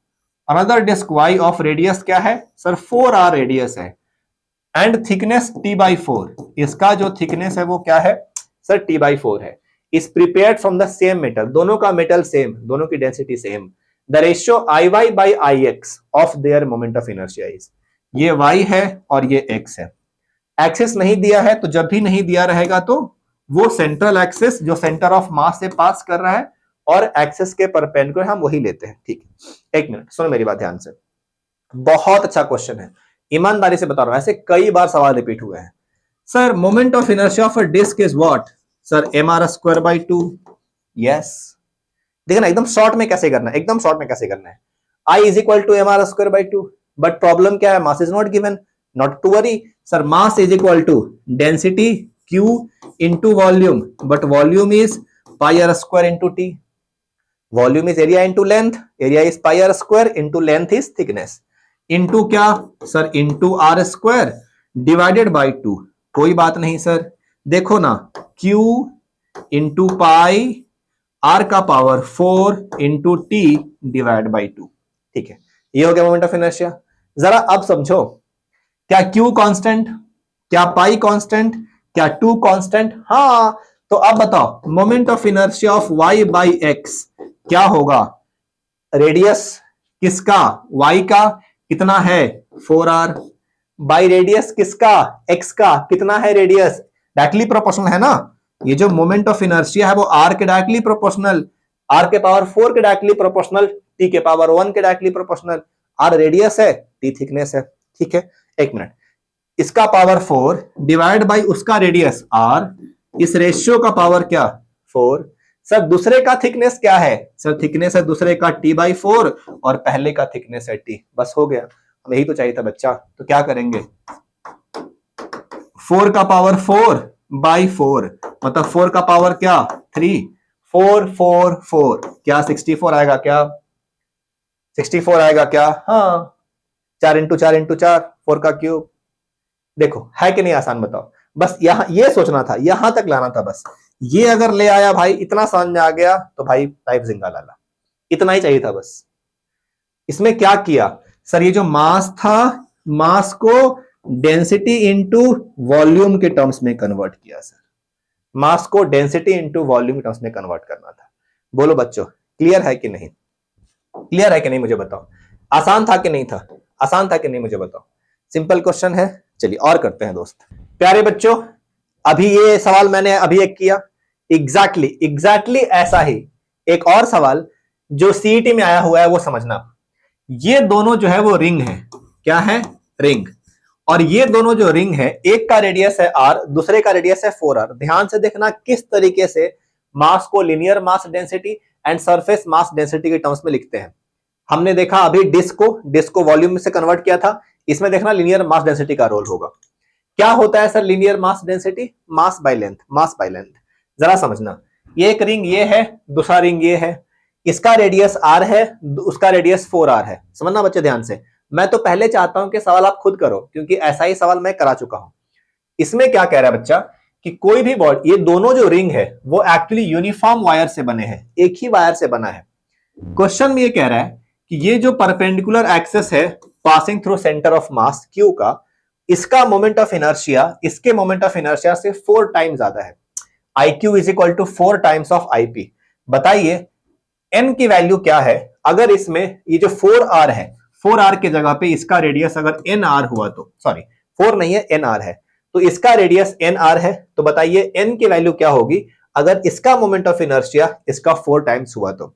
another disc y of radius क्या है सर, 4r रेडियस है, एंड थिकनेस t by 4, इसका जो थिकनेस है वो क्या है सर, t by 4 है, is prepared from the same metal, दोनों का मेटल सेम, दोनों की density same. The ratio iy by ix of their moment of inertia is, ये y है और ये x है। एक्सिस नहीं दिया है, तो जब भी नहीं दिया रहेगा तो वो सेंट्रल एक्सिस जो सेंटर ऑफ मास से पास कर रहा है, और एक्सिस के परपेंडिकुलर हम वही लेते हैं। ठीक है, एक मिनट सुनो मेरी बात ध्यान से, बहुत अच्छा क्वेश्चन है, ईमानदारी से बता रहा हूं, ऐसे कई बार सवाल रिपीट हुए हैं। Sir moment of inertia of a disc is what sir, mr²/2। Yes, देखना एकदम शॉर्ट में कैसे करना है, एकदम शॉर्ट में कैसे करना है, I is equal to mr²/2, but problem क्या है, mass is not given, not to worry sir, mass is equal to density q into volume, but volume is pi are square into T, volume is area into length, area is pi are square into length is thickness, into क्या sir, into are square divided by 2। कोई बात नहीं सर, देखो ना, Q इंटू पाई आर का power 4 into T divide by 2। ठीक है, ये हो गया मोमेंट ऑफ इनर्शिया। जरा अब समझो, क्या Q कांस्टेंट, क्या पाई कांस्टेंट, क्या 2 कांस्टेंट? हाँ, तो अब बताओ moment of inertia of y by x क्या होगा, रेडियस किसका, y का कितना है 4r, बाई रेडियस किसका, x का कितना है रेडियस, डायरेक्टली प्रोपोर्शनल है ना। ये जो मोमेंट ऑफ इनर्शिया है वो r के डायरेक्टली प्रोपोर्शनल, r के पावर 4 के डायरेक्टली प्रोपोर्शनल, t के पावर 1 के डायरेक्टली प्रोपोर्शनल, r रेडियस है, t थिकनेस है। ठीक है, एक मिनट, इसका पावर 4 डिवाइड बाई उसका रेडियस r, इस रेशियो का पावर क्या 4। सर दूसरे का थिकनेस क्या है सर, थिकनेस है दूसरे का t by 4 और पहले का थिकनेस है t, बस हो गया, यही तो चाहिए था बच्चा। तो क्या करेंगे, 4 का पावर 4 by 4 मतलब 4 का पावर क्या 3, 4 4 4 क्या 64 आएगा क्या, 64 आएगा क्या, हाँ 4 इंटू 4 इंटू 4, 4 का क्यूब। देखो है कि नहीं आसान, बताओ। बस यहां ये सोचना था, यहां तक लाना था बस। ये अगर ले आया भाई, इतना समझ में आ गया तो भाई टाइप जिंगा लाला, इतना ही चाहिए था बस। इसमें क्या किया सर, ये जो मास था, मास को डेंसिटी इंटू वॉल्यूम के टर्म्स में कन्वर्ट किया सर। मास को डेंसिटी इंटू वॉल्यूम के टर्म्स में कन्वर्ट करना था। बोलो बच्चों, क्लियर है कि नहीं? क्लियर है कि नहीं मुझे बताओ। आसान था कि नहीं था? आसान था कि नहीं मुझे बताओ। सिंपल क्वेश्चन है। चलिए और करते हैं दोस्त। प्यारे बच्चों, अभी ये सवाल मैंने अभी एक किया, एग्जैक्टली ऐसा ही एक और सवाल जो सीईटी में आया हुआ है वो समझना। ये दोनों जो है वो रिंग है। क्या है? रिंग। और ये दोनों जो रिंग है, एक का रेडियस है r, दूसरे का रेडियस है 4r। ध्यान से देखना किस तरीके से मास को linear mass density and surface mass density के टर्म्स में लिखते हैं। हमने देखा अभी डिस्क को वॉल्यूम से कन्वर्ट किया था, इसमें देखना लिनियर मास डेंसिटी का रोल होगा। क्या होता है sir linear mass density? Mass by length, mass by length. जरा समझना, ये एक रिंग ये है, दूसरा रिंग ये है, इसका रेडियस r है, उसका रेडियस 4r है। समझना बच्चे ध्यान से। मैं तो पहले चाहता हूं कि सवाल आप खुद करो, क्योंकि ऐसा ही सवाल मैं करा चुका हूं। इसमें क्या कह रहा है बच्चा कि कोई भी बॉडी, ये दोनों जो रिंग है वो एक्चुअली यूनिफॉर्म वायर से बने हैं, एक ही वायर से बना है। क्वेश्चन में ये कह रहा है कि ये जो परपेंडिकुलर एक्सेस है passing through centre of mass Q का, इसका मोमेंट ऑफ इनर्शिया इसके मोमेंट ऑफ इनर्शिया से 4 टाइम ज्यादा है। IQ is equal to 4 times of IP। बताइए n की वैल्यू क्या है अगर इसमें ये जो 4r है, 4r के जगह पे इसका रेडियस अगर nr हुआ तो, सॉरी 4 नहीं है nr है, तो इसका रेडियस nr है, तो बताइए n की वैल्यू क्या होगी अगर इसका मोमेंट ऑफ इनर्शिया इसका 4 टाइम्स हुआ तो।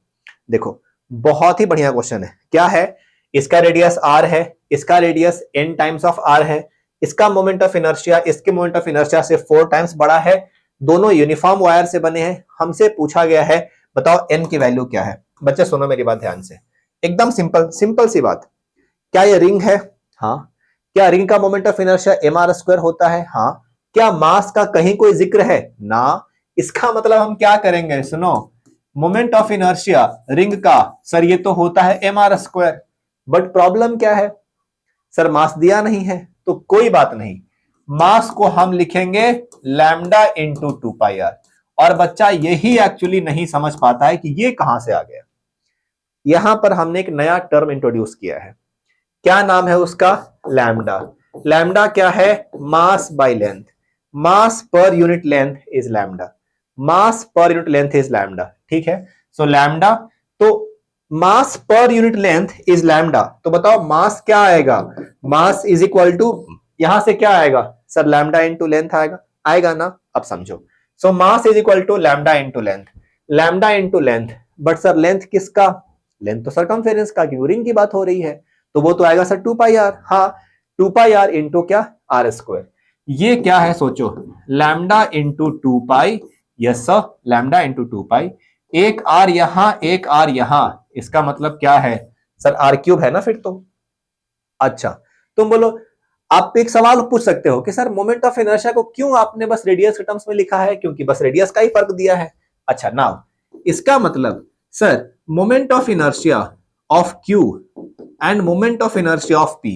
देखो बहुत ही बढ़िया क्वेश्चन है। क्या है? इसका रेडियस r है, इसका radius n times of r है, इसका मोमेंट ऑफ इनर्शिया इसके मोमेंट ऑफ इनर्शिया से 4 टाइम्स बड़ा है, दोनों यूनिफॉर्म वायर से बने हैं। हमसे पूछा गया है बताओ n की वैल्यू क्या है। बच्चे सुनो मेरी बात ध्यान से, एकदम सिंपल सी बात। क्या ये रिंग है? हाँ। क्या रिंग का मोमेंट ऑफ इनर्शिया mr² होता है? हाँ। क्या मास का कहीं कोई जिक्र है? ना। इसका मतलब हम क्या करेंगे, सुनो, मोमेंट ऑफ इनर्शिया रिंग का सर ये तो होता है mr², बट प्रॉब्लम क्या है सर, मास दिया नहीं है, तो कोई बात नहीं, मास को हम लिखेंगे लैम्डा इंटू 2πr। और बच्चा यही एक्चुअली नहीं समझ पाता है कि ये कहां से आ गया। यहां पर हमने एक नया टर्म इंट्रोड्यूस किया है। क्या नाम है उसका? लैम्डा। लैम्डा क्या है? Mass by length. Mass per unit length is lambda. Mass per unit length is lambda. ठीक है, सो लैम्डा, तो मास per unit length is lambda. तो बताओ मास क्या आएगा? मास इज इक्वल टू, यहां से क्या आएगा सर, लैम्डा इंटू लेंथ आएगा, आएगा ना? अब समझो, so mass is equal to lambda into length, lambda into length. But sir length किसका? लेंथ तो सरकमफेरेंस का, क्योंकि रिंग की बात हो रही है, तो वो तो आएगा सर 2πr। हाँ, 2πr इंटू क्या? r²। ये क्या है सोचो, lambda into 2π, yes sir, lambda into 2π। एक r यहां, एक r यहां, इसका मतलब क्या है सर, r³ है ना फिर तो। अच्छा, तुम बोलो, आप एक सवाल पूछ सकते हो कि सर मोमेंट ऑफ इनर्शिया को क्यों आपने बस रेडियस के टर्म्स में लिखा है, क्योंकि बस रेडियस का ही फर्क दिया है। अच्छा, नाउ इसका मतलब sir moment of inertia of Q end moment of inertia of P,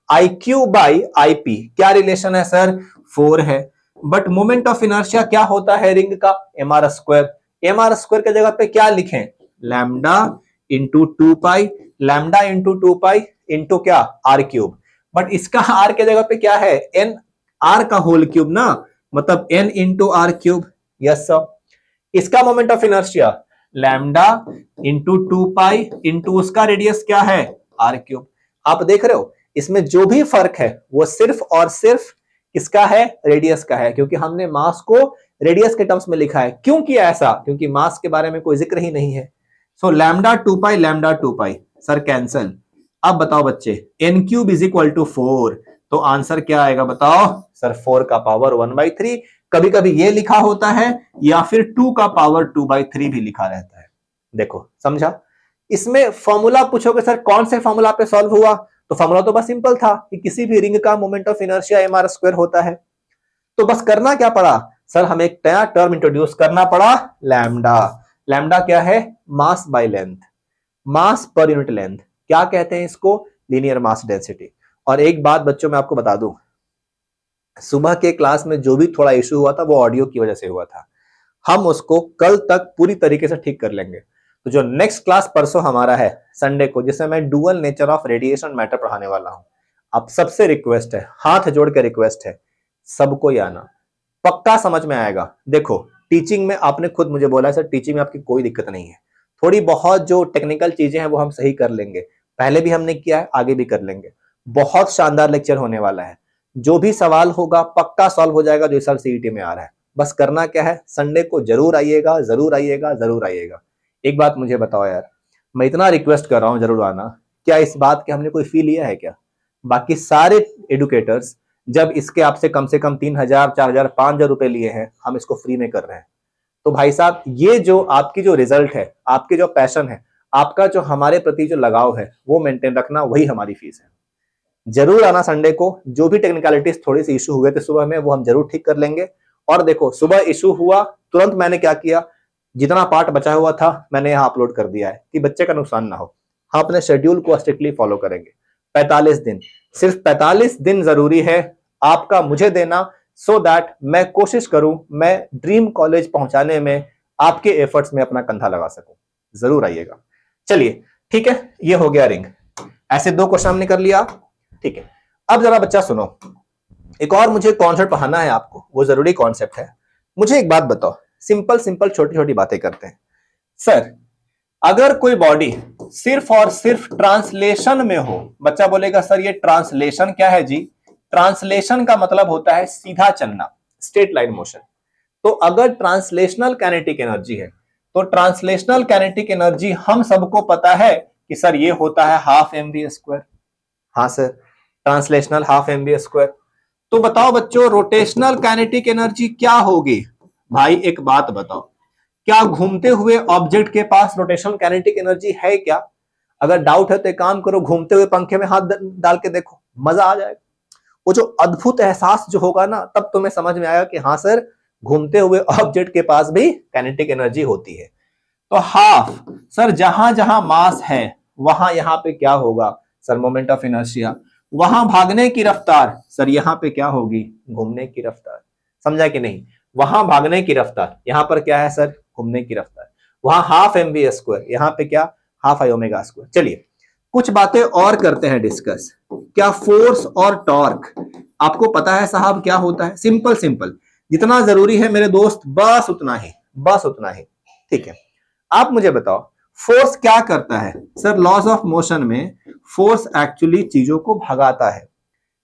IQ by IP क्या रिलेशन है सर? 4 है। बट मोमेंट ऑफ इनर्शिया क्या होता है रिंग का? mr²। mr² के जगह पे क्या लिखें? Lambda into 2π, lambda into 2π into क्या? r³। बट इसका r के जगह पे क्या है? n, r का होल क्यूब ना, मतलब n into r³। Yes sir. इसका moment of inertia lambda into 2π into उसका रेडियस क्या है? r³। आप देख रहे हो इसमें जो भी फर्क है वो सिर्फ और सिर्फ किसका है? रेडियस का है, क्योंकि हमने मास को रेडियस के टर्म्स में लिखा है। क्यों किया ऐसा? क्योंकि मास के बारे में कोई जिक्र ही नहीं है। So lambda 2π, lambda 2π sir cancel. अब बताओ बच्चे, n³ इज इक्वल टू 4, तो आंसर क्या आएगा बताओ सर? 4 का पावर 1/3। कभी कभी ये लिखा होता है या फिर 2 का पावर 2/3 भी लिखा रहता है। देखो समझा? इसमें फॉर्मूला पूछोगे सर कौन से फॉर्मूला पे सॉल्व हुआ, तो फॉर्मूला तो बस सिंपल था कि किसी भी रिंग का मोमेंट ऑफ इनर्शिया mr² होता है। तो बस करना क्या पड़ा सर, हमें एक नया टर्म इंट्रोड्यूस करना पड़ा, लैम्डा। लैम्डा क्या है? Mass by length, mass per unit length. क्या कहते हैं इसको? Linear mass density. और एक बात बच्चों मैं आपको बता दूं, सुबह के क्लास में जो भी थोड़ा इशू हुआ था वो ऑडियो की वजह से हुआ था। हम उसको कल तक पूरी तरीके से ठीक कर लेंगे। तो जो नेक्स्ट क्लास परसों हमारा है संडे को, जिसमें मैं dual nature of radiation matter पढ़ाने वाला हूं, आप सबसे रिक्वेस्ट है, हाथ जोड़ के रिक्वेस्ट है, सबको ही आना, पक्का समझ में आएगा। देखो टीचिंग में आपने खुद मुझे बोला है सर टीचिंग में आपकी कोई दिक्कत नहीं है, थोड़ी बहुत जो टेक्निकल चीजें हैं वो हम सही कर लेंगे, पहले भी हमने किया है आगे भी कर लेंगे। बहुत शानदार लेक्चर होने वाला है, जो भी सवाल होगा पक्का सॉल्व हो जाएगा जो इस साल सीईटी में आ रहा है। बस करना क्या है, संडे को जरूर आइएगा, जरूर आइएगा, जरूर आइएगा। एक बात मुझे बताओ यार, मैं इतना रिक्वेस्ट कर रहा हूं जरूर आना, क्या इस बात के हमने कोई फी लिया है क्या? बाकी सारे एडुकेटर्स जब इसके आपसे कम से कम 3,000, 4,000, 5,000 रुपए लिए हैं, हम इसको फ्री में कर रहे हैं। तो भाई साहब ये जो आपकी जो रिजल्ट है, आपके जो पैशन है, आपका जो हमारे प्रति जो लगाव है वो मेंटेन रखना, वही हमारी फीस है। जरूर आना संडे को, जो भी टेक्निकलिटीज थोड़ी सी इशू हुए थे सुबह में वो हम जरूर ठीक कर लेंगे। और देखो सुबह इशू हुआ तुरंत मैंने क्या किया, जितना पार्ट बचा हुआ था मैंने यहाँ अपलोड कर दिया है कि बच्चे का नुकसान ना हो। हम अपने शेड्यूल को स्ट्रिक्टली फॉलो करेंगे। 45 दिन, सिर्फ 45 दिन जरूरी है आपका मुझे देना, सो दैट मैं कोशिश करूं मैं ड्रीम कॉलेज पहुंचाने में आपके एफर्ट्स में अपना कंधा लगा सकूं। जरूर आइएगा। चलिए ठीक है, ये हो गया रिंग। ऐसे 2 क्वेश्चन हमने कर लिया, ठीक है। अब जरा बच्चा सुनो, एक और मुझे कॉन्सेप्ट पढ़ाना है आपको, वो जरूरी कॉन्सेप्ट है। मुझे एक बात बताओ, सिंपल सिंपल छोटी छोटी बातें करते हैं। सर अगर कोई बॉडी सिर्फ और सिर्फ ट्रांसलेशन में हो, बच्चा बोलेगा सर ये ट्रांसलेशन क्या है जी? ट्रांसलेशन का मतलब होता है सीधा चलना, स्ट्रेट लाइन मोशन। तो अगर ट्रांसलेशनल काइनेटिक एनर्जी है, तो ट्रांसलेशनल काइनेटिक एनर्जी हम सबको पता है कि सर ये होता है हाफ mv²। हाँ सर, ट्रांसलेशनल हाफ mv²। तो बताओ बच्चों रोटेशनल काइनेटिक एनर्जी क्या होगी? भाई एक बात बताओ, क्या घूमते हुए ऑब्जेक्ट के पास रोटेशनल काइनेटिक एनर्जी है क्या? अगर डाउट है तो एक काम करो, घूमते हुए पंखे में हाथ डाल के देखो, मजा आ जाएगा। वो जो अद्भुत एहसास जो होगा ना, तब तुम्हें समझ में आएगा कि हाँ सर घूमते हुए ऑब्जेक्ट के पास भी काइनेटिक एनर्जी होती है। तो हाफ सर जहां जहां मास है वहां यहां पे क्या होगा? Sir moment of inertia. वहां भागने की रफ्तार, सर यहां पे क्या होगी? घूमने की रफ्तार। समझा कि नहीं? वहां भागने की रफ्तार, यहां पर क्या है सर? घूमने की रफ्तार। वहां हाफ mv², यहां पे क्या? Half i⍵²। चलिए कुछ बातें और करते हैं डिस्कस। क्या फोर्स और टॉर्क आपको पता है साहब क्या होता है? सिंपल सिंपल, जितना जरूरी है मेरे दोस्त बस उतना ही, बस उतना ही, ठीक है। आप मुझे बताओ फोर्स क्या करता है? सर लॉज ऑफ मोशन में फोर्स एक्चुअली चीजों को भगाता है,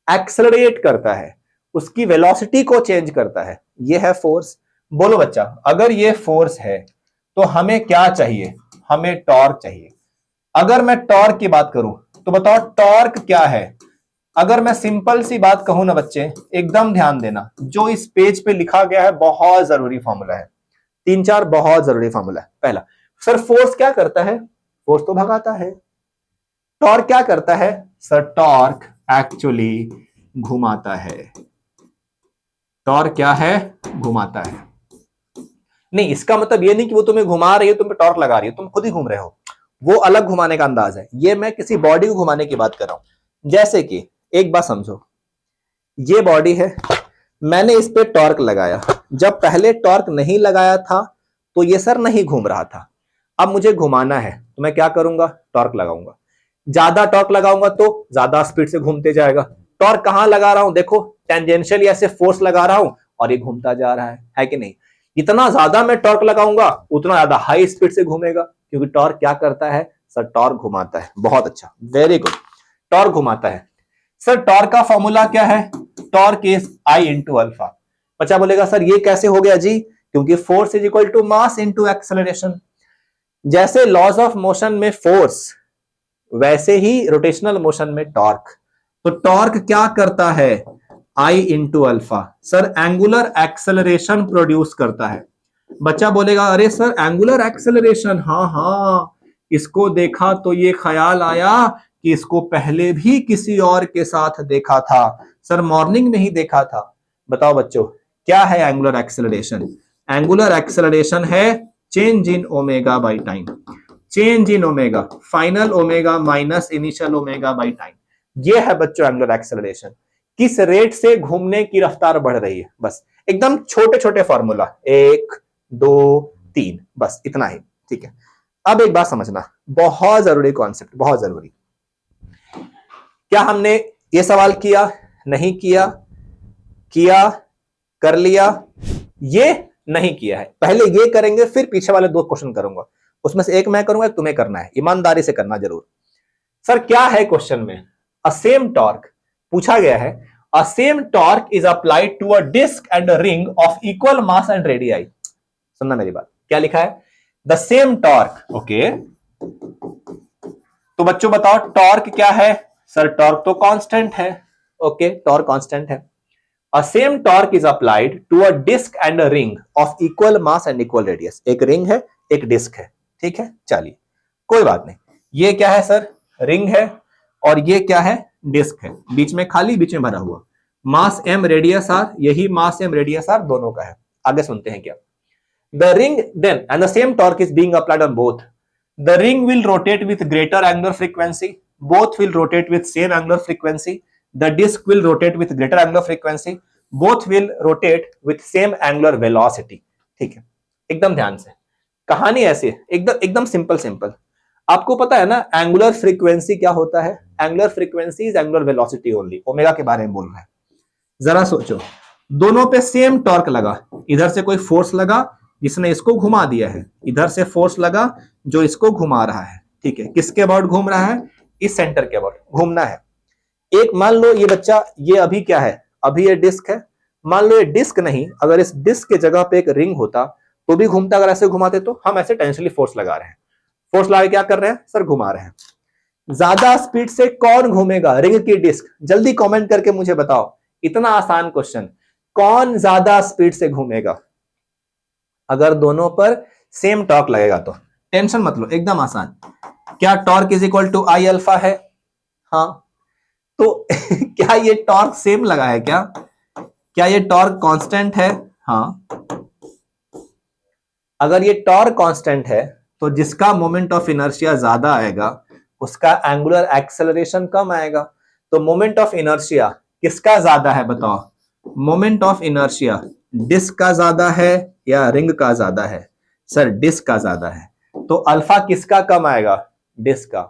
एक्सेलरेट करता है, उसकी वेलोसिटी को चेंज करता है, ये है फोर्स। बोलो बच्चा, अगर ये फोर्स है तो हमें क्या चाहिए? हमें टॉर्क चाहिए। अगर मैं टॉर्क की बात करूं तो बताओ टॉर्क क्या है? अगर मैं सिंपल सी बात कहूं ना बच्चे, एकदम ध्यान देना, जो इस पेज पे लिखा गया है बहुत जरूरी फॉर्मूला है, 3-4 बहुत जरूरी फॉर्मूला है। पहला, सर फोर्स क्या करता है? फोर्स तो भगाता है। टॉर्क क्या करता है? सर टॉर्क एक्चुअली घुमाता है। टॉर्क क्या है? घुमाता है। नहीं, इसका मतलब ये नहीं कि वो तुम्हें घुमा रही है, तुम पे टॉर्क लगा रही है, तुम खुद ही घूम रहे हो, वो अलग घुमाने का अंदाज है। ये मैं किसी बॉडी को घुमाने की बात कर रहा हूं। जैसे कि एक बात समझो, ये बॉडी है, मैंने इस पे टॉर्क लगाया, जब पहले टॉर्क नहीं लगाया था तो ये सर नहीं घूम रहा था। अब मुझे घुमाना है तो मैं क्या करूंगा? टॉर्क लगाऊंगा। ज्यादा टॉर्क लगाऊंगा तो ज्यादा स्पीड से घूमते जाएगा। टॉर्क कहां लगा रहा हूं? देखो टेंजेंशियल ऐसे फोर्स लगा रहा हूं और ये घूमता जा रहा है कि नहीं? जितना ज्यादा मैं टॉर्क लगाऊंगा उतना ज्यादा हाई स्पीड से घूमेगा, क्योंकि टॉर्क क्या करता है? सर टॉर्क घुमाता है। बहुत अच्छा, वेरी गुड, टॉर्क घुमाता है। सर टॉर्क का फॉर्मूला क्या है? Torque is I into alpha. बच्चा बोलेगा सर ये कैसे हो गया जी? क्योंकि force is equal to mass into acceleration. जैसे लॉज ऑफ मोशन में फोर्स, वैसे ही रोटेशनल मोशन में टॉर्क। तो टॉर्क क्या करता है? I into alpha. Sir angular acceleration produce करता है। बच्चा बोलेगा अरे सर एंगुलर एक्सेलरेशन, हाँ, इसको देखा तो ये ख्याल आया कि इसको पहले भी किसी और के साथ देखा था, सर मॉर्निंग में ही देखा था। बताओ बच्चों क्या है एंगुलर एक्सेलरेशन? एंगुलर एक्सेलरेशन है change in omega by time. Change in omega, final omega minus initial omega by time. ये है बच्चों एंगुलर एक्सेलरेशन, किस रेट से घूमने की रफ्तार बढ़ रही है, बस एकदम छोटे छोटे फॉर्मूला, 1 2 3, बस इतना ही, ठीक है। अब एक बात समझना, बहुत जरूरी कॉन्सेप्ट, बहुत जरूरी। क्या हमने ये सवाल किया, नहीं किया, किया, कर लिया, ये नहीं किया है, पहले ये करेंगे फिर पीछे वाले 2 क्वेश्चन करूंगा, उसमें से एक मैं करूंगा, तुम्हें करना है, ईमानदारी से करना जरूर। सर क्या है क्वेश्चन में, अ सेम टॉर्क पूछा गया है, a same torque is applied to a disc and a ring of equal mass and radii. सुनना मेरी बात, क्या लिखा है, द सेम टॉर्क, ओके। तो बच्चों बताओ टॉर्क क्या है, सर टॉर्क तो कांस्टेंट है, ओके, टॉर्क कांस्टेंट है। A same torque is applied to a disc and a ring of equal mass and equal radius. एक रिंग है, एक डिस्क है, ठीक है, चलिए कोई बात नहीं। ये क्या है सर, रिंग है, और ये क्या है, डिस्क है, बीच में खाली, बीच में भरा हुआ, मास m रेडियस r, यही मास m रेडियस r दोनों का है। आगे सुनते हैं क्या, the ring then and the same torque is being applied on both. The ring will rotate with greater angular frequency, both will rotate with same angular frequency. The disc will rotate with greater angular frequency, both will rotate with same angular velocity. ठीक है, एकदम ध्यान से, कहानी ऐसी है, एकदम सिंपल सिंपल। आपको पता है ना एंगुलर फ्रीक्वेंसी क्या होता है, angular frequency is angular velocity only, omega के बारे में बोल रहा है। जरा सोचो, दोनों पे सेम टॉर्क लगा, इधर से कोई फोर्स लगा जिसने इसको घुमा दिया है, इधर से फोर्स लगा जो इसको घुमा रहा है, ठीक है, किसके अबाउट घूम रहा है, इस सेंटर के अबाउट घूमना है। एक मान लो ये बच्चा, ये अभी क्या है, अभी ये डिस्क है, मान लो ये डिस्क नहीं, अगर इस डिस्क के जगह पे एक रिंग होता तो भी घूमता, अगर ऐसे घुमाते तो हम ऐसे टेंशनली फोर्स लगा रहे हैं, फोर्स लगा क्या कर रहे हैं सर, घुमा रहे हैं। ज्यादा स्पीड से कौन घूमेगा, रिंग की डिस्क, जल्दी कमेंट करके मुझे बताओ, इतना आसान क्वेश्चन, कौन ज्यादा स्पीड से घूमेगा, अगर दोनों पर सेम टॉर्क लगेगा तो, टेंशन मत लो, एकदम आसान। क्या torque is equal to I alpha है, हाँ, तो क्या ये टॉर्क सेम लगा है, क्या ये टॉर्क कांस्टेंट है, हाँ। अगर ये टॉर्क कांस्टेंट है तो जिसका मोमेंट ऑफ इनर्शिया ज्यादा आएगा उसका एंगुलर एक्सेलरेशन कम आएगा। तो मोमेंट ऑफ इनर्शिया किसका ज्यादा है बताओ, मोमेंट ऑफ इनर्शिया डिस्क का ज्यादा है या रिंग का ज्यादा है, सर डिस्क का ज्यादा है, तो अल्फा किसका कम आएगा, डिस्क का।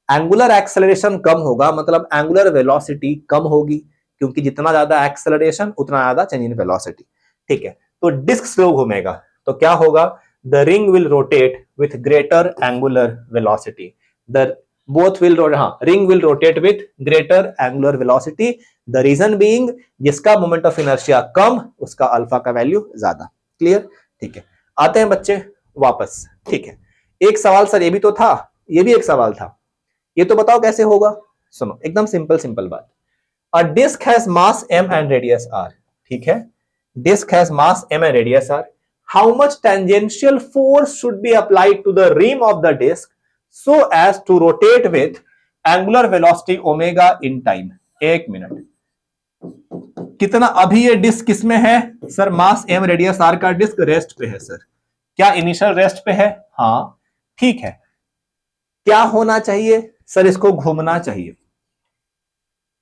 एंगुलर एक्सेलरेशन कम होगा मतलब एंगुलर वेलोसिटी कम होगी, क्योंकि जितना ज्यादा एक्सेलरेशन उतना ज्यादा चेंज इन वेलोसिटी, ठीक है। तो डिस्क स्लो घूमेगा तो क्या होगा, the ring will rotate with greater angular velocity, the both will, हाँ, ring will rotate with greater angular velocity, the reason being जिसका मोमेंट ऑफ इनर्शिया कम उसका अल्फा का वैल्यू ज्यादा। क्लियर, ठीक है। आते हैं बच्चे वापस, ठीक है। एक सवाल सर ये भी तो था, ये भी एक सवाल था, ये तो बताओ कैसे होगा। सुनो एकदम सिंपल बात, a disc has mass m and radius r, ठीक है, disc has mass m and radius r, how much tangential force should be applied to the rim of the disc so as to rotate with angular velocity omega in time. एक मिनट, कितना, अभी ये डिस्क किसमें है sir, mass m radius r का डिस्क रेस्ट पे है सर, क्या इनिशियल रेस्ट पे है, हाँ ठीक है। क्या होना चाहिए सर, इसको घूमना चाहिए,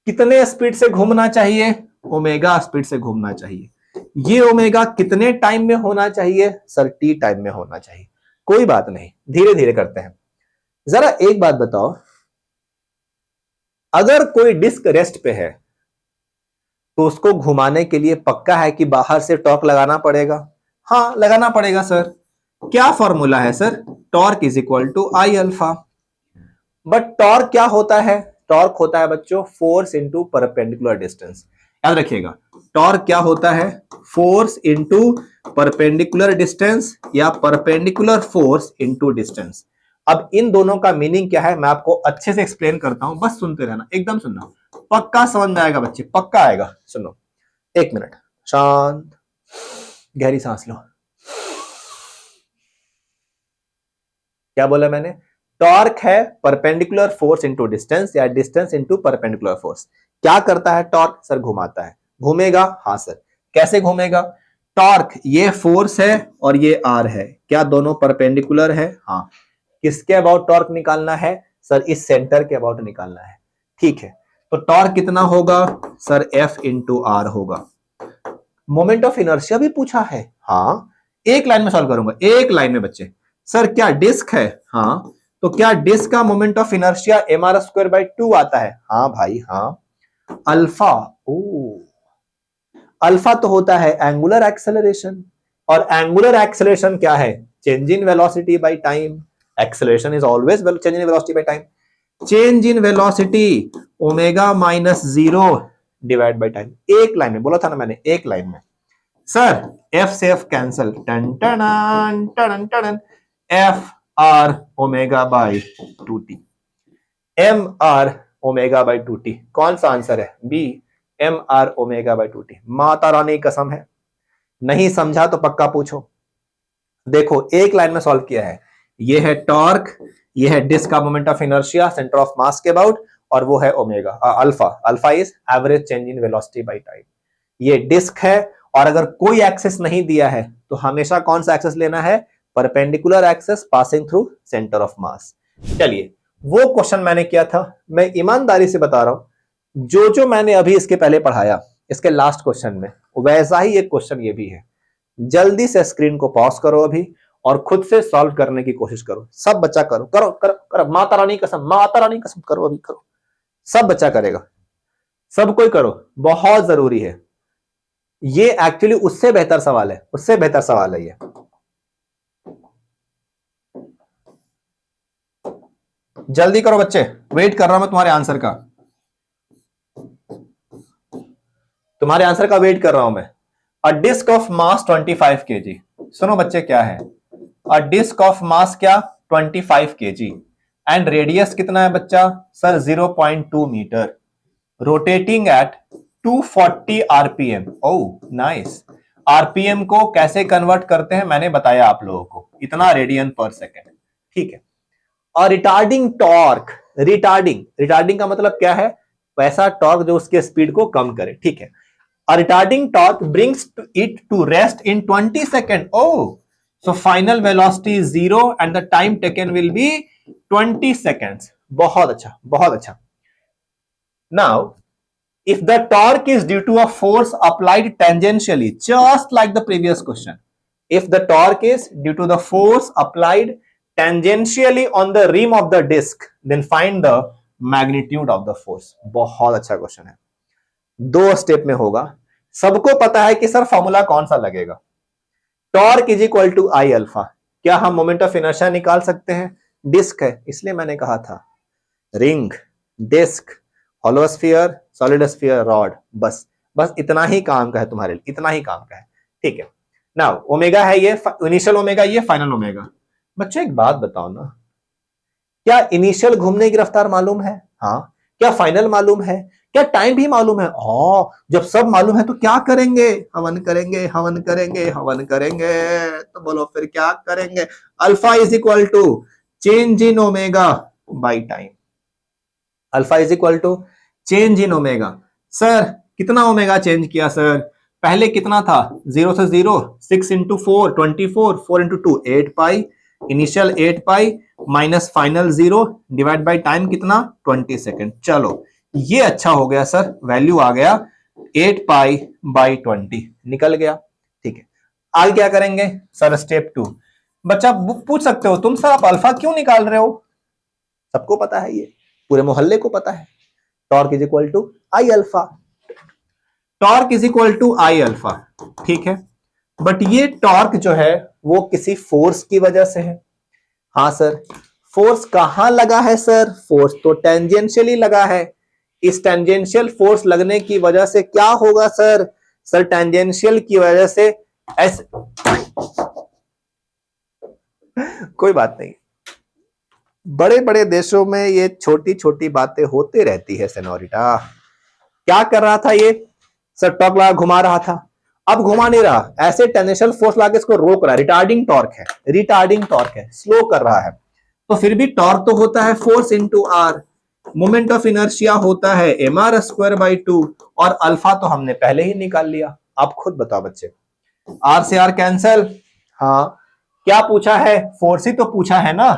कितने स्पीड से घूमना चाहिए, ओमेगा स्पीड से घूमना चाहिए। ये ओमेगा कितने टाइम में होना चाहिए सर, टी टाइम में होना चाहिए। कोई बात नहीं, धीरे धीरे करते हैं। जरा एक बात बताओ, अगर कोई डिस्क रेस्ट पे है तो उसको घुमाने के लिए पक्का है कि बाहर से टॉर्क लगाना पड़ेगा, हाँ लगाना पड़ेगा सर। क्या फॉर्मूला है sir, torque is equal to I alpha. But torque क्या होता है, टॉर्क होता है बच्चों फोर्स इंटू परपेंडिकुलर डिस्टेंस। याद रखिएगा, टॉर्क क्या होता है, फोर्स इंटू परपेंडिकुलर डिस्टेंस या परपेंडिकुलर फोर्स इंटू डिस्टेंस। अब इन दोनों का मीनिंग क्या है मैं आपको अच्छे से एक्सप्लेन करता हूं, बस सुनते रहना, एकदम सुनना, पक्का समझ आएगा बच्चे, पक्का आएगा। सुनो एक मिनट, शांत, गहरी सांस लो। क्या बोला मैंने, टॉर्क है परपेंडिकुलर फोर्स इंटू डिस्टेंस या डिस्टेंस इंटू परपेंडिकुलर फोर्स। क्या करता है टॉर्क सर, घुमाता है, घूमेगा, हाँ सर। कैसे घूमेगा, टॉर्क ये फोर्स है और ये आर है, क्या दोनों परपेंडिकुलर है, हाँ। किसके अबाउट टॉर्क निकालना है सर, इस सेंटर के अबाउट निकालना है, ठीक है। तो टॉर्क कितना होगा सर, F इंटू आर होगा। मोमेंट ऑफ इनर्शिया भी पूछा है, हाँ एक लाइन में सॉल्व करूंगा, एक लाइन में बच्चे। सर क्या डिस्क है, हाँ तो क्या डिस्क का मोमेंट ऑफ इनर्शिया mr²/2 आता है, हाँ भाई हाँ। अल्फा, ओ अल्फा तो होता है एंगुलर एक्सेलरेशन, और एंगुलर एक्सेलरेशन क्या है, change in velocity by time. Acceleration is always change in velocity by time. Change in velocity omega minus 0 divide by time. एक लाइन में बोला था ना मैंने, एक लाइन में। सर एफ से एफ कैंसल, टन टन टन टन, F R omega by 2t, M R omega by 2t। कौन सा आंसर है, B M R omega by 2t। Mata रानी कसम है, नहीं समझा तो पक्का पूछो। देखो एक लाइन में सॉल्व किया है, ये है टॉर्क, ये है डिस्क का moment of inertia centre of mass के अबाउट, और वो है omega alpha. Alpha is average change in velocity by time. ये डिस्क है, और अगर कोई एक्सेस नहीं दिया है तो हमेशा कौन सा एक्सेस लेना है, perpendicular axis passing through centre of mass. चलिए वो क्वेश्चन मैंने किया था, मैं ईमानदारी से बता रहा हूं, जो मैंने अभी इसके पहले पढ़ाया इसके लास्ट क्वेश्चन में वैसा ही एक क्वेश्चन ये भी है। जल्दी से स्क्रीन को पॉज करो अभी और खुद से सॉल्व करने की कोशिश करो। सब बच्चा करो करो करो करो, माता रानी कसम, माता रानी कसम करो, अभी करो, सब बच्चा करेगा, सब कोई करो, बहुत जरूरी है ये। एक्चुअली उससे बेहतर सवाल है, उससे बेहतर सवाल है ये। जल्दी करो बच्चे, वेट कर रहा हूं मैं तुम्हारे आंसर का, तुम्हारे आंसर का वेट कर रहा हूं मैं। अ डिस्क ऑफ मास 25 kg। सुनो बच्चे क्या है, अ डिस्क ऑफ मास क्या 25 kg, एंड रेडियस कितना है बच्चा, sir 0.2 metre, rotating at 240 RPM. Oh nice. RPM को कैसे कन्वर्ट करते हैं मैंने बताया आप लोगों को, इतना रेडियन पर सेकेंड, ठीक है। और रिटार्डिंग टॉर्क, रिटार्डिंग का मतलब क्या है, वैसा टॉर्क जो उसके स्पीड को कम करे, ठीक है। A retarding torque brings it to rest in 20 seconds. Oh, so final velocity is 0 and the time taken will be 20 seconds. बहुत अच्छा, बहुत अच्छा। Now, if the torque is due to a force applied tangentially, just like the previous question, if the torque is due to the force applied tangentially on the rim of the disc, then find the magnitude of the force. बहुत अच्छा क्वेश्चन है, दो स्टेप में होगा। सबको पता है कि सर फॉर्मूला कौन सा लगेगा, torque is equal to I alpha. क्या हम मोमेंट ऑफ इनर्शिया निकाल सकते हैं, डिस्क है इसलिए मैंने कहा था ring, disc, hollow sphere, solid sphere, rod, बस बस इतना ही काम का है तुम्हारे लिए, इतना ही काम का है, ठीक है। नाउ ओमेगा है ये इनिशियल ओमेगा, ये फाइनल ओमेगा। बच्चों एक बात बताओ ना, क्या इनिशियल घूमने की रफ्तार मालूम है, हाँ, क्या फाइनल मालूम है, क्या टाइम भी मालूम है, जब सब मालूम है तो क्या करेंगे, हवन करेंगे, हवन करेंगे, हवन करेंगे, तो बोलो फिर क्या करेंगे। Alpha is equal to change in omega by time, alpha is equal to change in omega. Sir कितना ओमेगा चेंज किया सर, पहले कितना था 0 से 0, 6 into 4 24, 4 into 2 8 pi, initial 8 pi minus final 0 divide by time कितना 20 सेकेंड। चलो ये अच्छा हो गया सर, वैल्यू आ गया 8 पाई बाई 20 निकल गया, ठीक है। आगे क्या करेंगे सर, स्टेप 2। बच्चा पूछ सकते हो तुम सर आप अल्फा क्यों निकाल रहे हो, सबको पता है, ये पूरे मोहल्ले को पता है, torque is equal to I alpha, torque is equal to I alpha, ठीक है। बट ये टॉर्क जो है वो किसी फोर्स की वजह से है। हाँ सर, फोर्स कहां लगा है सर, फोर्स तो टेंजेंशियली लगा है। इस टेंजेंशियल फोर्स लगने की वजह से क्या होगा सर, सर टेंजेंशियल की वजह से ऐसे कोई बात नहीं, बड़े बड़े देशों में ये छोटी छोटी बातें होते रहती है सेनोरिटा। क्या कर रहा था ये सर, टॉर्क लगा घुमा रहा था, अब घुमा नहीं रहा, ऐसे टेंजेंशियल फोर्स लगा के इसको रोक रहा है, रिटार्डिंग टॉर्क है, रिटार्डिंग टॉर्क है, स्लो कर रहा है। तो फिर भी टॉर्क तो होता है force into R, moment of inertia होता है mr²/2, और अल्फा तो हमने पहले ही निकाल लिया। आप खुद बताओ बच्चे, आर से आर कैंसल, हाँ क्या पूछा है, फोर्स ही तो पूछा है ना,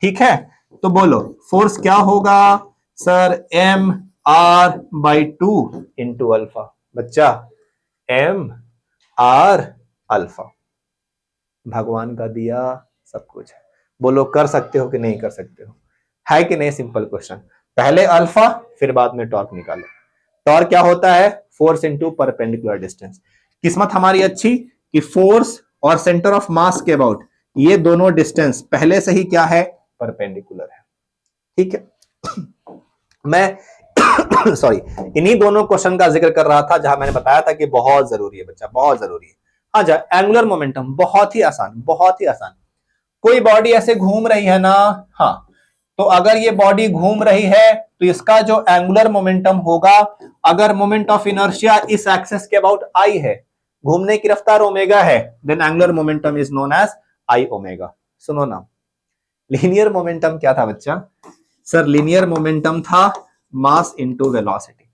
ठीक है। तो बोलो फोर्स क्या होगा sir, m r/2 into alpha. बच्चा m r अल्फा, भगवान का दिया सब कुछ है। बोलो कर सकते हो कि नहीं कर सकते हो, है कि नहीं? Simple question. पहले अल्फा फिर बाद में टॉर्क निकालो। टॉर्क क्या होता है? Force into perpendicular distance. किस्मत हमारी अच्छी कि फोर्स और सेंटर ऑफ मास के अबाउट ये दोनों डिस्टेंस पहले से ही क्या है? परपेंडिकुलर है। ठीक है। मैं सॉरी इन्हीं दोनों क्वेश्चन का जिक्र कर रहा था जहां मैंने बताया था कि बहुत जरूरी है बच्चा, बहुत जरूरी है। हाँ जा, एंगुलर मोमेंटम बहुत ही आसान, बहुत ही आसान। कोई बॉडी ऐसे घूम रही है ना, हाँ, तो अगर ये बॉडी घूम रही है तो इसका जो एंगुलर मोमेंटम होगा, अगर मोमेंट ऑफ इनर्शिया इस एक्सिस के अबाउट आई है, घूमने की रफ्तार ओमेगा है, then angular momentum is known as I omega. सुनो ना, लीनियर मोमेंटम क्या था बच्चा? सर लीनियर मोमेंटम था मास इंटू वेलोसिटी।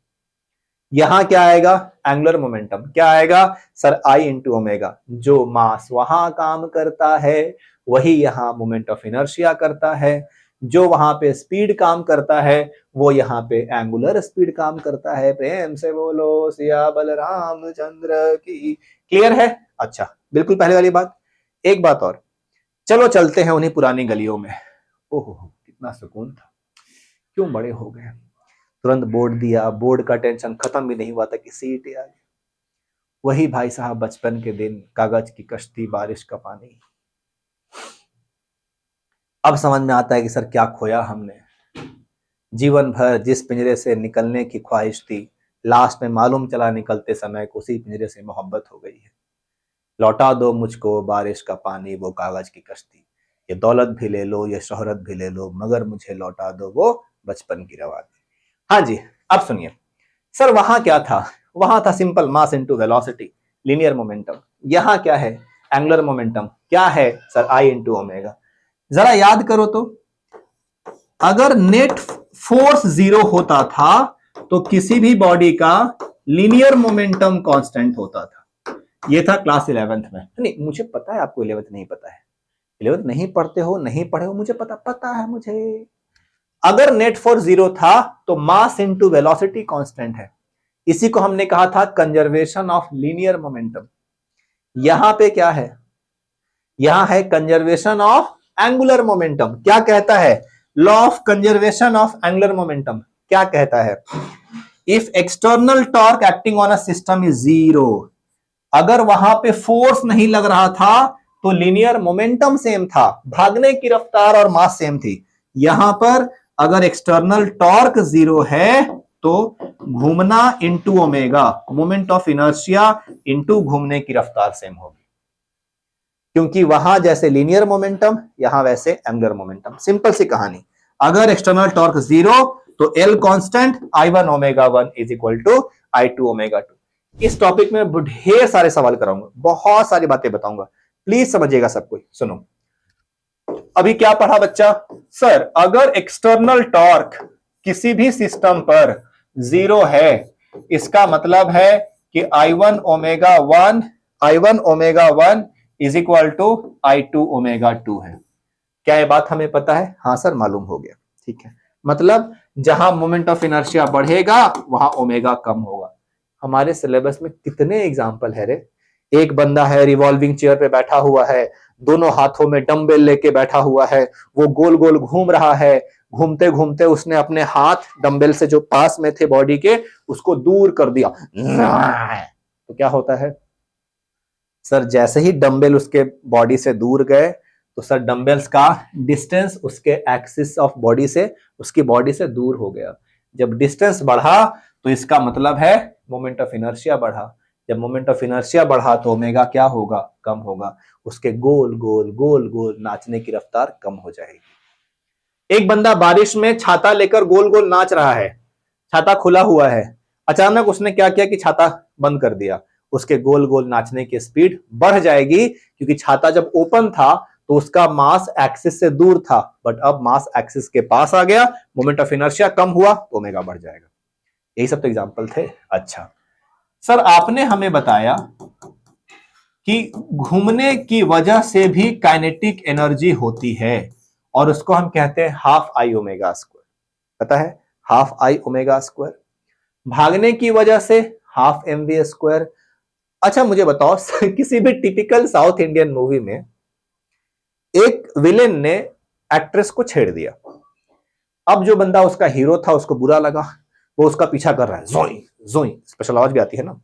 यहां क्या आएगा? एंगुलर मोमेंटम क्या आएगा? Sir I into omega. जो मास वहां काम करता है वही यहां मोमेंट ऑफ इनर्शिया करता है, जो वहां पे स्पीड काम करता है वो यहाँ पे एंगुलर स्पीड काम करता है। प्रेम से बोलो सिया बलराम चंद्र की। क्लियर है? अच्छा, बिल्कुल पहले वाली बात। एक बात और, चलो चलते हैं उन्हीं पुरानी गलियों में। ओहो कितना सुकून था, क्यों बड़े हो गए। तुरंत बोर्ड दिया, बोर्ड का टेंशन खत्म भी नहीं हुआ था कि सीट आ गई। वही भाई साहब बचपन के दिन, कागज की कश्ती, बारिश का पानी। अब समझ में आता है कि सर क्या खोया हमने। जीवन भर जिस पिंजरे से निकलने की ख्वाहिश थी, लास्ट में मालूम चला निकलते समय को उसी पिंजरे से मोहब्बत हो गई है। लौटा दो मुझको बारिश का पानी, वो कागज की कश्ती। ये दौलत भी ले लो, ये शोहरत भी ले लो, मगर मुझे लौटा दो वो बचपन की रवानी। हाँ जी, अब सुनिए सर, वहां क्या था? वहां था simple mass into velocity, linear momentum. यहां क्या है? Angular momentum. क्या है सर? आई इंटू ओमेगा। जरा याद करो तो, अगर नेट फोर्स 0 होता था तो किसी भी बॉडी का लीनियर मोमेंटम कांस्टेंट होता था। ये था क्लास 11th में। नहीं मुझे पता है आपको 11th नहीं पता है, 11th नहीं पढ़ते हो, नहीं पढ़े हो, मुझे पता है मुझे। अगर नेट फोर्स 0 था तो मास इनटू वेलोसिटी कांस्टेंट है। इसी को हमने कहा था कंजर्वेशन ऑफ लीनियर मोमेंटम। यहां पे क्या है? यहां है कंजर्वेशन ऑफ एंगुलर मोमेंटम। क्या कहता है? Law of conservation of angular momentum क्या कहता है? If external torque acting on a system is 0, अगर वहां पे फोर्स नहीं लग रहा था तो लीनियर मोमेंटम सेम था, भागने की रफ्तार और मास सेम थी। यहां पर अगर एक्सटर्नल टॉर्क 0 है तो घूमना into omega, moment of inertia into घूमने की रफ्तार सेम होगी, क्योंकि वहां जैसे लीनियर मोमेंटम यहां वैसे एंगुलर मोमेंटम। सिंपल सी कहानी। अगर एक्सटर्नल टॉर्क 0 तो L constant I1 omega 1 is equal to I2 omega 2। इस टॉपिक में ढेर सारे सवाल कराऊंगा, बहुत सारी बातें बताऊंगा, प्लीज समझिएगा सब कोई। सुनो, अभी क्या पढ़ा बच्चा? सर अगर एक्सटर्नल टॉर्क किसी भी सिस्टम पर 0 है, इसका मतलब है कि I1 omega 1 is equal to I2 omega 2 है। क्या ये बात हमें पता है? हाँ सर मालूम हो गया। ठीक है, मतलब जहां मोमेंट ऑफ इनर्शिया बढ़ेगा वहां ओमेगा कम होगा। हमारे सिलेबस में कितने एग्जाम्पल है रे। एक बंदा है रिवॉल्विंग चेयर पे बैठा हुआ है, दोनों हाथों में डंबल लेके बैठा हुआ है, वो गोल गोल घूम रहा है। घूमते घूमते उसने अपने हाथ डंबल से जो पास में थे बॉडी के उसको दूर कर दिया, तो क्या होता है सर? जैसे ही डंबल उसके बॉडी से दूर गए तो सर डंबल्स का डिस्टेंस उसके एक्सिस ऑफ बॉडी से, उसकी बॉडी से दूर हो गया। जब डिस्टेंस बढ़ा तो इसका मतलब है मोमेंट ऑफ इनर्शिया बढ़ा। जब मोमेंट ऑफ इनर्शिया बढ़ा तो ओमेगा क्या होगा? कम होगा। उसके गोल गोल गोल गोल नाचने की रफ्तार कम हो जाएगी। एक बंदा बारिश में छाता लेकर गोल गोल नाच रहा है, छाता खुला हुआ है, अचानक उसने क्या किया कि छाता बंद कर दिया। उसके गोल गोल नाचने की स्पीड बढ़ जाएगी, क्योंकि छाता जब ओपन था तो उसका मास एक्सिस से दूर था, बट अब मास एक्सिस के पास आ गया, मोमेंट ऑफ इनर्शिया कम हुआ तो ओमेगा बढ़ जाएगा। यही सब तो एग्जांपल थे। अच्छा सर आपने हमें बताया कि घूमने की वजह से भी काइनेटिक एनर्जी होती है और उसको हम कहते हैं हाफ आई ओमेगा स्क्वायर। पता है हाफ आई ओमेगा स्क्वायर? भागने की वजह से हाफ mv²। अच्छा मुझे बताओ किसी भी टिपिकल साउथ इंडियन मूवी में एक विलेन ने एक्ट्रेस को छेड़ दिया, अब जो बंदा उसका हीरो था उसको बुरा लगा, वो उसका पीछा कर रहा है, जोई जोई स्पेशल आवाज भी आती है ना।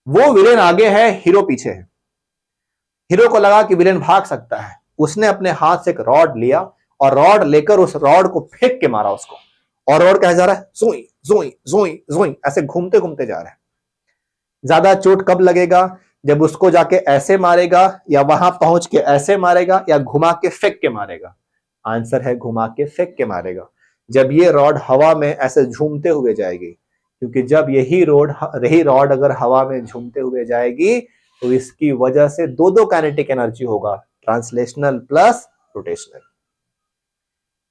वो विलेन आगे है, हीरो पीछे है। हीरो को लगा कि विलेन भाग सकता है, उसने अपने हाथ से एक रॉड लिया और रॉड लेकर उस रॉड को फेंक के मारा उसको, और रॉड कह जा रहा है जोई जोई जोई जोई, ऐसे घूमते घूमते जा रहा है। ज्यादा चोट कब लगेगा? जब उसको जाके ऐसे मारेगा, या वहां पहुंच के ऐसे मारेगा, या घुमा के फेंक के मारेगा। आंसर है घुमा के फेंक के मारेगा। जब ये रॉड हवा में ऐसे झूमते हुए जाएगी, क्योंकि जब यही रॉड अगर हवा में झूमते हुए जाएगी तो इसकी वजह से दो दो काइनेटिक एनर्जी होगा, ट्रांसलेशनल प्लस रोटेशनल।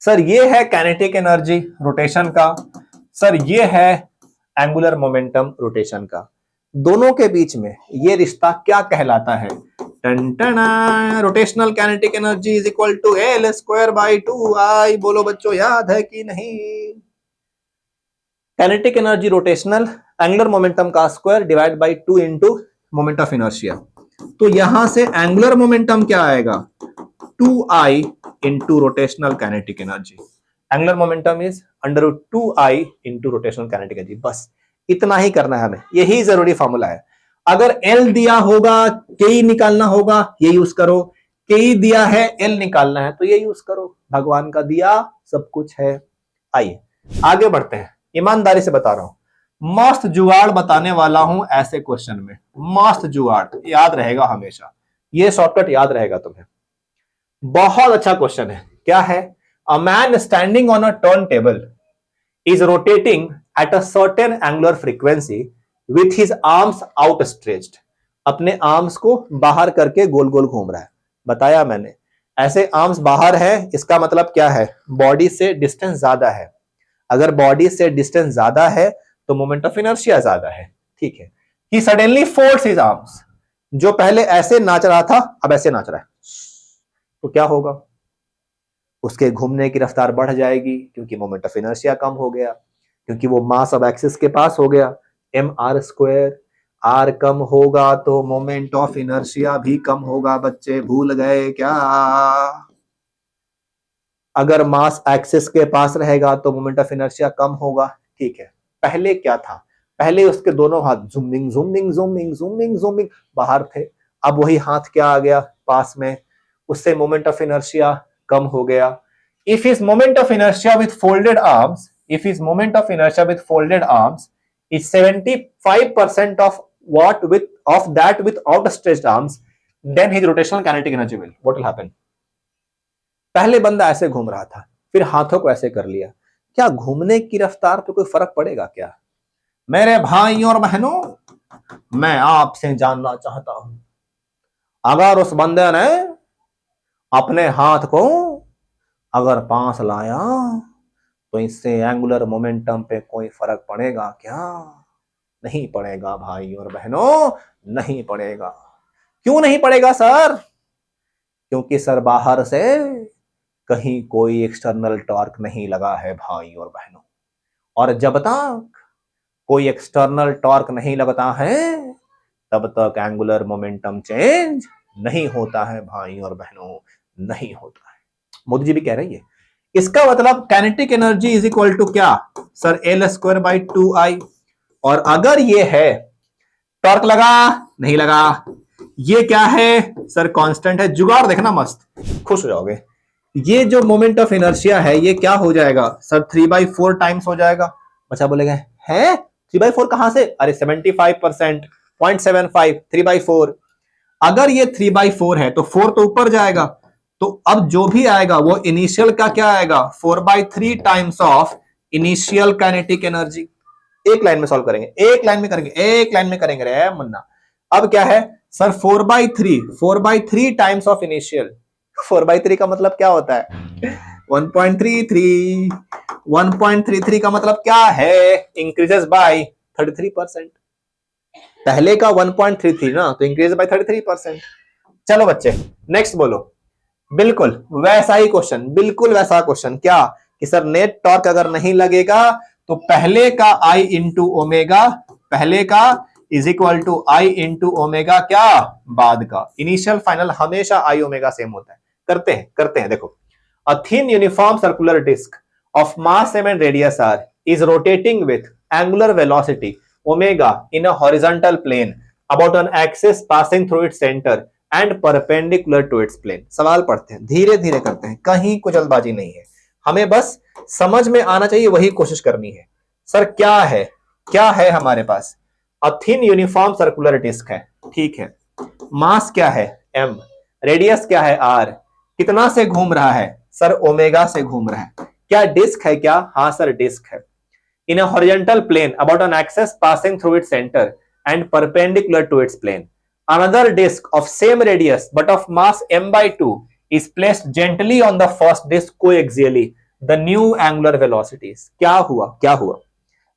सर ये है काइनेटिक एनर्जी रोटेशन का, सर ये है एंगुलर मोमेंटम रोटेशन का। दोनों के बीच में ये रिश्ता क्या कहलाता है? Rotational kinetic energy is equal to L²/2I। बोलो बच्चों, याद है कि नहीं? Kinetic energy rotational, angular momentum का square divide by 2 into moment of inertia. तो यहां से एंगुलर मोमेंटम क्या आएगा? 2I into rotational kinetic energy. Angular momentum is √2I into rotational kinetic energy. बस इतना ही करना है हमें, यही जरूरी फॉर्मूला है। अगर L दिया होगा, K निकालना होगा, ये यूज करो। K दिया है, L निकालना है, तो ये यूज करो। भगवान का दिया सब कुछ है। आइए आगे बढ़ते हैं, ईमानदारी से बता रहा हूं, मस्त जुगाड़ बताने वाला हूं ऐसे क्वेश्चन में। मस्त जुगाड़ याद रहेगा हमेशा, ये शॉर्टकट याद रहेगा तुम्हें। बहुत अच्छा क्वेश्चन है। क्या है? A man standing on a turn table is rotating at a certain angular frequency with his arms outstretched। अपने आर्म्स को बाहर करके गोल गोल घूम रहा है। बताया मैंने, ऐसे आर्म्स बाहर है, इसका मतलब क्या है? बॉडी से डिस्टेंस ज्यादा है। अगर बॉडी से डिस्टेंस ज्यादा है तो मोमेंट ऑफ इनर्शिया ज्यादा है। ठीक है। He suddenly folds his arms। जो पहले ऐसे नाच रहा था अब ऐसे नाच रहा है, तो क्या होगा? उसके घूमने की रफ्तार बढ़ जाएगी, क्योंकि मोमेंट ऑफ इनर्शिया कम हो गया, क्योंकि वो मास अब एक्सिस के पास हो गया। mr², r कम होगा तो मोमेंट ऑफ इनर्शिया भी कम होगा। बच्चे भूल गए क्या? अगर मास एक्सिस के पास रहेगा तो मोमेंट ऑफ इनर्शिया कम होगा। ठीक है। पहले क्या था? पहले उसके दोनों हाथ zooming zooming zooming zooming zooming बाहर थे, अब वही हाथ क्या आ गया? पास में। उससे मोमेंट ऑफ इनर्शिया कम हो गया। If his moment of inertia with folded arms, if his moment of inertia with folded arms is 75% of that with outstretched arms, then his rotational kinetic energy will, what will happen? पहले बंदा ऐसे घूम रहा था, फिर हाथों को ऐसे कर लिया, क्या घूमने की रफ्तार पे कोई फर्क पड़ेगा क्या? मेरे भाइयों और बहनों, मैं आपसे जानना चाहता हूं, अगर उस बंदे ने अपने हाथ को अगर पास लाया तो इससे एंगुलर मोमेंटम पे कोई फर्क पड़ेगा क्या? नहीं पड़ेगा भाई और बहनों, नहीं पड़ेगा। क्यों नहीं पड़ेगा सर? क्योंकि सर बाहर से कहीं कोई एक्सटर्नल टॉर्क नहीं लगा है भाई और बहनों, और जब तक कोई एक्सटर्नल टॉर्क नहीं लगता है तब तक एंगुलर मोमेंटम चेंज नहीं होता है भाई और बहनों, नहीं होता है। मोदी जी भी कह रही है। इसका मतलब kinetic energy is equal to क्या सर? L²/2I। और अगर ये है, टॉर्क लगा नहीं लगा, ये क्या है सर? कांस्टेंट है। जुगाड़ देखना मस्त, खुश हो जाओगे। ये जो मोमेंट ऑफ इनर्शिया है ये क्या हो जाएगा सर? 3/4 टाइम्स हो जाएगा। बच्चा बोलेगा है 3/4 कहां से? अरे 75%, 0.75, 3/4। अगर ये 3/4 है तो 4 तो ऊपर जाएगा, तो अब जो भी आएगा वो इनिशियल का क्या आएगा? 4/3 times of initial kinetic energy. एक लाइन में सॉल्व करेंगे, एक लाइन में करेंगे, एक लाइन में करेंगे रे मुन्ना। अब क्या है सर? 4/3 times of initial. 4/3 का मतलब क्या होता है? 1.33। 1.33 का मतलब क्या है? Increases by 33%। पहले का 1.33 ना, तो इंक्रीज बाय 33%। चलो बच्चे नेक्स्ट बोलो। बिल्कुल वैसा ही क्वेश्चन, बिल्कुल वैसा क्वेश्चन। क्या कि सर नेट टॉर्क अगर नहीं लगेगा तो पहले का आई इंटू ओमेगा, पहले का is equal to I into omega क्या, बाद का। इनिशियल फाइनल हमेशा आई ओमेगा सेम होता है। करते हैं देखो। A thin uniform circular disc of mass m and radius r is rotating with angular velocity omega in a horizontal plane about an axis passing through its center and perpendicular to its plane। सवाल पढ़ते हैं, धीरे धीरे करते हैं, कहीं कोई जल्दबाजी नहीं है, हमें बस समझ में आना चाहिए, वही कोशिश करनी है। सर क्या है हमारे पास? A thin uniform circular disc है, ठीक है। मास क्या है m, रेडियस क्या है r, कितना से घूम रहा है सर, ओमेगा से घूम रहा है। क्या डिस्क है क्या? हाँ सर डिस्क है। In a horizontal plane about an axis passing through its centre and perpendicular to its plane. Another disc of same radius but of mass m/2 is placed gently on the first disk coaxially the new angular velocities। क्या हुआ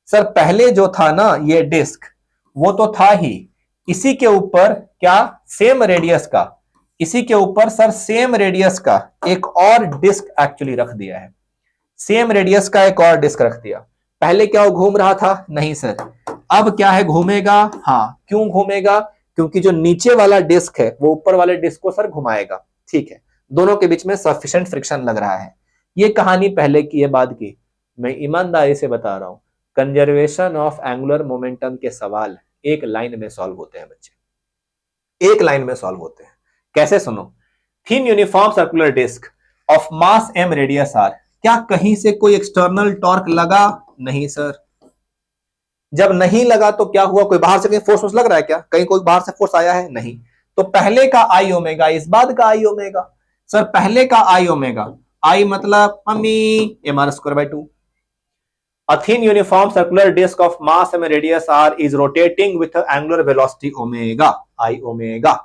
सर? पहले जो था ना ये डिस्क, वो तो था ही, इसी के ऊपर क्या, सेम रेडियस का, इसी के ऊपर सर सेम रेडियस का एक और डिस्क एक्चुअली रख दिया है। सेम रेडियस का एक और डिस्क रख दिया। पहले क्या वो घूम रहा था? नहीं सर। अब क्या है, घूमेगा। हाँ, क्यों घूमेगा? क्योंकि जो नीचे वाला डिस्क है वो ऊपर वाले डिस्क को सर घुमाएगा, ठीक है। दोनों के बीच में सफिशिएंट फ्रिक्शन लग रहा है। ये कहानी पहले की है बाद की? मैं ईमानदारी से बता रहा हूं, कंजर्वेशन ऑफ एंगुलर मोमेंटम के सवाल एक लाइन में सॉल्व होते हैं बच्चे, एक लाइन में सॉल्व होते हैं। कैसे? सुनो। Thin uniform circular disc of mass m radius r, क्या कहीं से कोई एक्सटर्नल टॉर्क लगा? नहीं सर। जब नहीं लगा तो क्या हुआ? कोई बाहर से कहीं फोर्स लग रहा है क्या? कहीं कोई बाहर से फोर्स आया है? नहीं। तो पहले का आई ओमेगा इस बाद का आई ओमेगा। सर पहले का आई ओमेगा, आई मतलब mummy m/2/2। A thin uniform circular disk of mass m radius r is rotating with an angular velocity omega, I omega,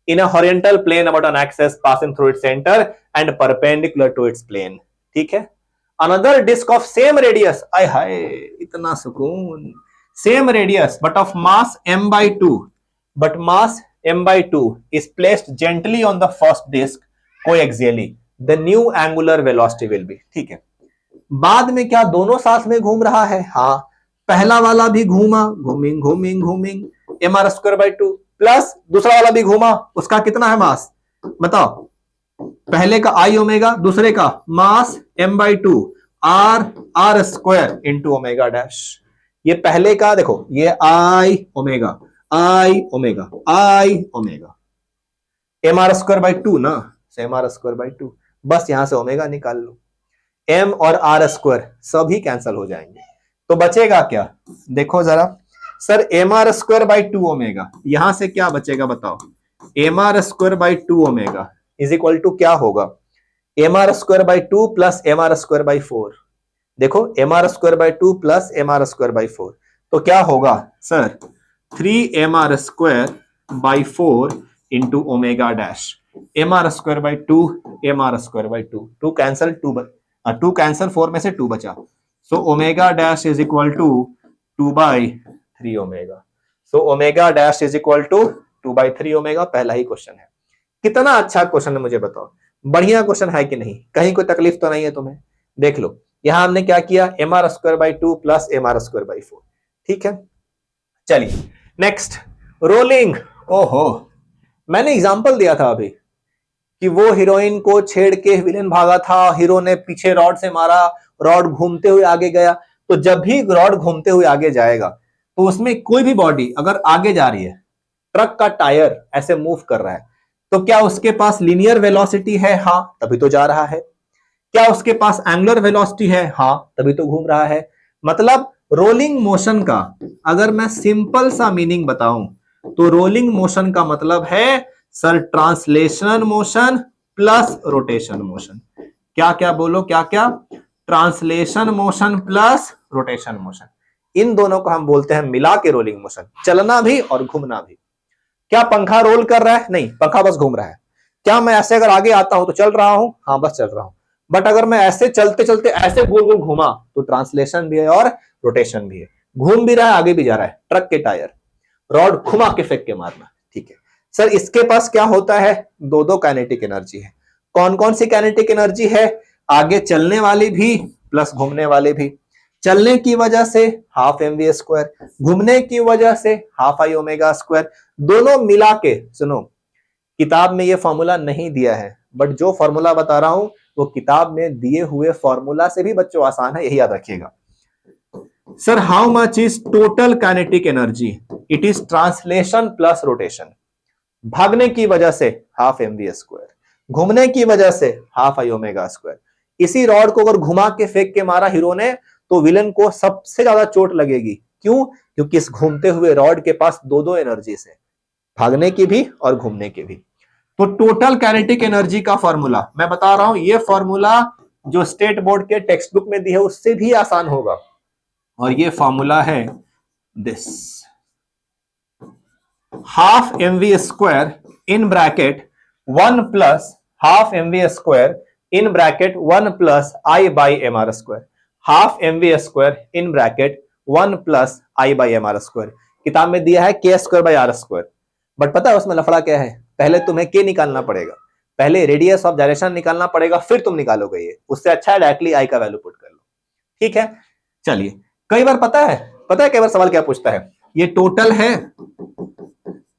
in a horizontal plane about an axis passing through its center and perpendicular to its plane। ठीक है। Another disk of same radius, आय हाय इतना सुकून, same radius but of mass m/2, but mass m/2 is placed gently on the first disk coaxially, the new angular velocity will be। ठीक है। बाद में क्या दोनों साथ में घूम रहा है? हाँ, पहला वाला भी घूमा, घूमिंग m/2 प्लस दूसरा वाला भी घूमा, उसका कितना है मास बताओ? पहले का आई ओमेगा, दूसरे का मास m/2 r² into omega dash. ये पहले का देखो, ये आई ओमेगा m/2 ना, m/2, बस यहां से ओमेगा निकाल लो, m और r² सभी कैंसल हो जाएंगे, तो बचेगा क्या? देखो जरा सर, m/2 ओमेगा, यहां से क्या बचेगा बताओ? m/2 omega is equal to क्या होगा? m/2 plus m/4। देखो m/2 प्लस m/4, तो क्या होगा sir? 3m/4 into omega dash, m/2 m/2, 2 cancel, 2 cancel, 4 में से 2 बचा, so omega dash is equal to 2/3 omega. So omega dash is equal to 2/3 omega. पहला ही क्वेश्चन है। कितना अच्छा क्वेश्चन है मुझे बताओ, बढ़िया क्वेश्चन है कि नहीं? कहीं कोई तकलीफ तो नहीं है तुम्हें? देख लो, यहां हमने क्या किया, m/2 प्लस m/4। ठीक है, चलिए नेक्स्ट, रोलिंग। ओहो, मैंने एग्जांपल दिया था अभी कि वो हीरोइन को छेड़ के विलेन भागा था, हीरो ने पीछे रॉड से मारा, रॉड घूमते हुए आगे गया। तो जब भी रॉड घूमते हुए आगे जाएगा तो उसमें कोई भी बॉडी अगर आगे जा रही है, ट्रक का टायर ऐसे मूव कर रहा है, तो क्या उसके पास लीनियर वेलोसिटी है? हाँ, तभी तो जा रहा है। क्या उसके पास एंगुलर वेलोसिटी है? हाँ, तभी तो घूम रहा है। मतलब रोलिंग मोशन का अगर मैं सिंपल सा मीनिंग बताऊं तो रोलिंग मोशन का मतलब है sir translation motion plus rotation motion. क्या क्या बोलो, क्या क्या? Translation motion plus rotation motion, इन दोनों को हम बोलते हैं मिला के रोलिंग मोशन, चलना भी और घूमना भी। क्या पंखा रोल कर रहा है? नहीं, पंखा बस घूम रहा है। क्या मैं ऐसे अगर आगे आता हूं तो चल रहा हूं? हाँ, बस चल रहा हूं। बट अगर मैं ऐसे चलते चलते ऐसे गोल गोल घूमा तो ट्रांसलेशन भी है और रोटेशन भी है, घूम भी रहा है, आगे भी जा रहा है। ट्रक के टायर, रॉड घुमा के फेंक के मारना। ठीक है सर, इसके पास क्या होता है? दो काइनेटिक एनर्जी है। कौन कौन सी काइनेटिक एनर्जी है? आगे चलने वाली भी प्लस घूमने वाले भी। चलने की वजह से हाफ एम वी स्क्वायर, घूमने की वजह से हाफ आई ओमेगा स्क्वायर। दोनों मिला के सुनो, किताब में ये फॉर्मूला नहीं दिया है, बट जो फॉर्मूला बता रहा हूं वो किताब में दिए हुए फॉर्मूला से भी बच्चों आसान है, यही याद रखिएगा। Sir how much is total kinetic energy? It is translation plus rotation. भागने की वजह से हाफ एम वी स्क्वायर, घूमने की वजह से हाफ आई ओमेगा स्क्वायर। इसी रॉड को अगर घुमा के फेंक के मारा हीरो ने तो विलन को सबसे ज्यादा चोट लगेगी। क्यों? क्योंकि इस घूमते हुए रॉड के पास दो दो एनर्जी है, भागने की भी और घूमने की भी। तो टोटल काइनेटिक एनर्जी का फॉर्मूला मैं बता रहा हूं, ये फॉर्मूला जो स्टेट बोर्ड के टेक्स्ट बुक में दी है उससे भी आसान होगा, और ये फॉर्मूला है this, half M V square in bracket 1 plus half M V square in bracket 1 plus I by M are square. Half M V square in bracket 1 plus I by M are square. किताब में दिया है K square by R square, but पता है उसमें लफड़ा क्या है? पहले तुम्हें के निकालना पड़ेगा, पहले रेडियस ऑफ डायरेक्शन निकालना पड़ेगा, फिर तुम निकालोगे ये। उससे अच्छा है डायरेक्टली आई का वैल्यू पुट कर लो, ठीक है। चलिए, कई बार पता है कई बार सवाल क्या पूछता है, ये टोटल है,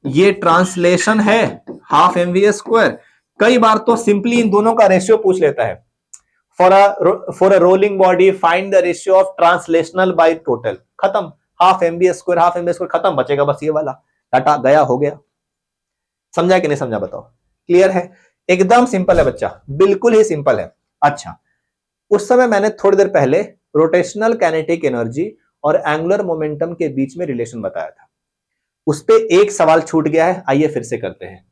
ये ट्रांसलेशन है हाफ एम वी स्क्वायर। कई बार तो सिंपली इन दोनों का रेशियो पूछ लेता है, for a rolling body find the ratio of translational by total. खत्म, हाफ एम वी स्क्वायर खत्म, बचेगा बस ये वाला, टाटा गया, हो गया। समझा कि नहीं समझा बताओ? क्लियर है? एकदम सिंपल है बच्चा, बिल्कुल ही सिंपल है। अच्छा, उस समय मैंने थोड़ी देर पहले रोटेशनल काइनेटिक एनर्जी और एंगुलर मोमेंटम के बीच में रिलेशन बताया था, उस पे एक सवाल छूट गया है, आइए फिर से करते हैं।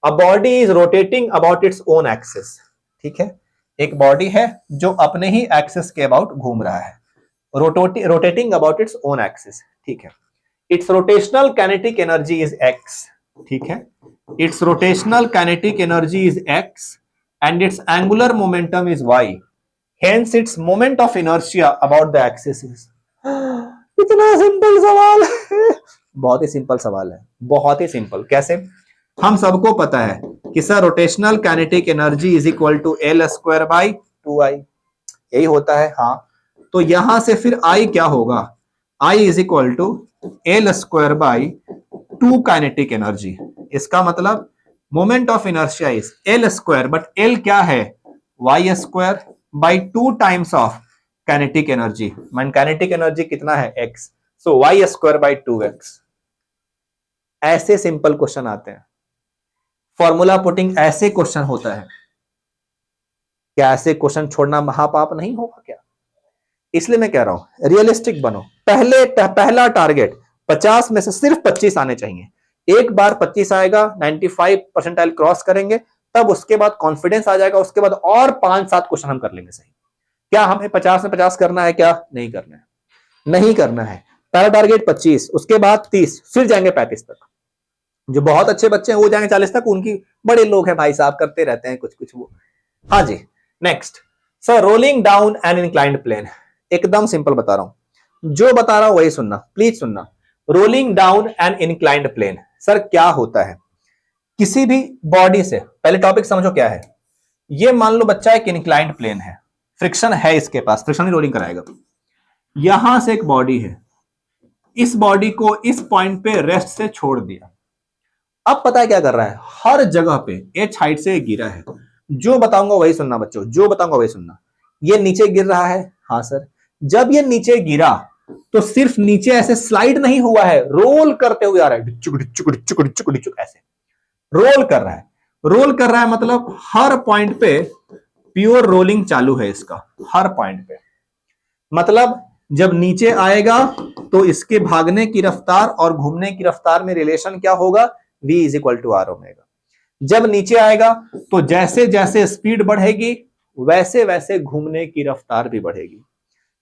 A body is rotating about its own axis, ठीक है, एक बॉडी है जो अपने ही एक्सिस के अबाउट घूम रहा है, rotating about its own axis, ठीक है। Its rotational kinetic energy is X, ठीक है, its rotational kinetic energy is X and its angular momentum is Y, hence its moment of inertia about the axis is. इतना सिंपल सवाल है, बहुत ही सिंपल सवाल है, बहुत ही सिंपल। कैसे? हम सबको पता है कि sir rotational kinetic energy is equal to L square by 2i, यही होता है। हाँ, तो यहां से फिर I क्या होगा? I is equal to L square by 2 kinetic energy. इसका मतलब moment of inertia is L square, but L क्या है? Y square by 2 times of kinetic energy. मन काइनेटिक एनर्जी कितना है? x, so Y square by 2x। ऐसे सिंपल क्वेश्चन आते हैं, फॉर्मूला पुटिंग ऐसे क्वेश्चन होता है। क्या ऐसे क्वेश्चन छोड़ना महापाप नहीं होगा क्या? इसलिए मैं कह रहा हूं रियलिस्टिक बनो। पहला टारगेट 50 में से सिर्फ 25 आने चाहिए। एक बार 25 आएगा, 95 परसेंटाइल क्रॉस करेंगे, तब उसके बाद कॉन्फिडेंस आ जाएगा, उसके बाद और 5-7 क्वेश्चन हम कर लेंगे सही। क्या हमें 50 में 50 करना है? क्या नहीं करना है? नहीं करना है। पहला टारगेट 25, उसके बाद 30, फिर जाएंगे 35 तक। जो बहुत अच्छे बच्चे हैं वो जाएंगे 40 तक, उनकी बड़े लोग हैं भाई साहब, करते रहते हैं कुछ कुछ वो। हाँ जी, next sir, rolling down an inclined plane. एकदम सिंपल बता रहा हूं, जो बता रहा हूं वही सुनना, प्लीज सुनना। Rolling down an inclined plane, sir क्या होता है? किसी भी बॉडी से, पहले टॉपिक समझो क्या है। ये मान लो बच्चा एक इंक्लाइंड प्लेन है, फ्रिक्शन है इसके पास, फ्रिक्शन ही रोलिंग कराएगा। यहां से एक बॉडी है, इस बॉडी को इस पॉइंट पे रेस्ट से छोड़ दिया। अब पता है क्या कर रहा है? हर जगह पे एच हाइट से गिरा है। जो बताऊंगा वही सुनना बच्चों, जो बताऊंगा वही सुनना। ये नीचे गिर रहा है, हाँ सर। जब ये नीचे गिरा तो सिर्फ नीचे ऐसे स्लाइड नहीं हुआ है, रोल करते हुए आ रहा है, डिचुक डिचुक डिचुक डिचुक डिचुक, ऐसे रोल कर रहा है। रोल कर रहा है मतलब हर पॉइंट पे प्योर रोलिंग चालू है इसका, हर पॉइंट पे। मतलब जब नीचे आएगा तो इसके भागने की रफ्तार और घूमने की रफ्तार में रिलेशन क्या होगा? v is equal to R omega. जब नीचे आएगा तो जैसे जैसे स्पीड बढ़ेगी वैसे वैसे घूमने की रफ्तार भी बढ़ेगी।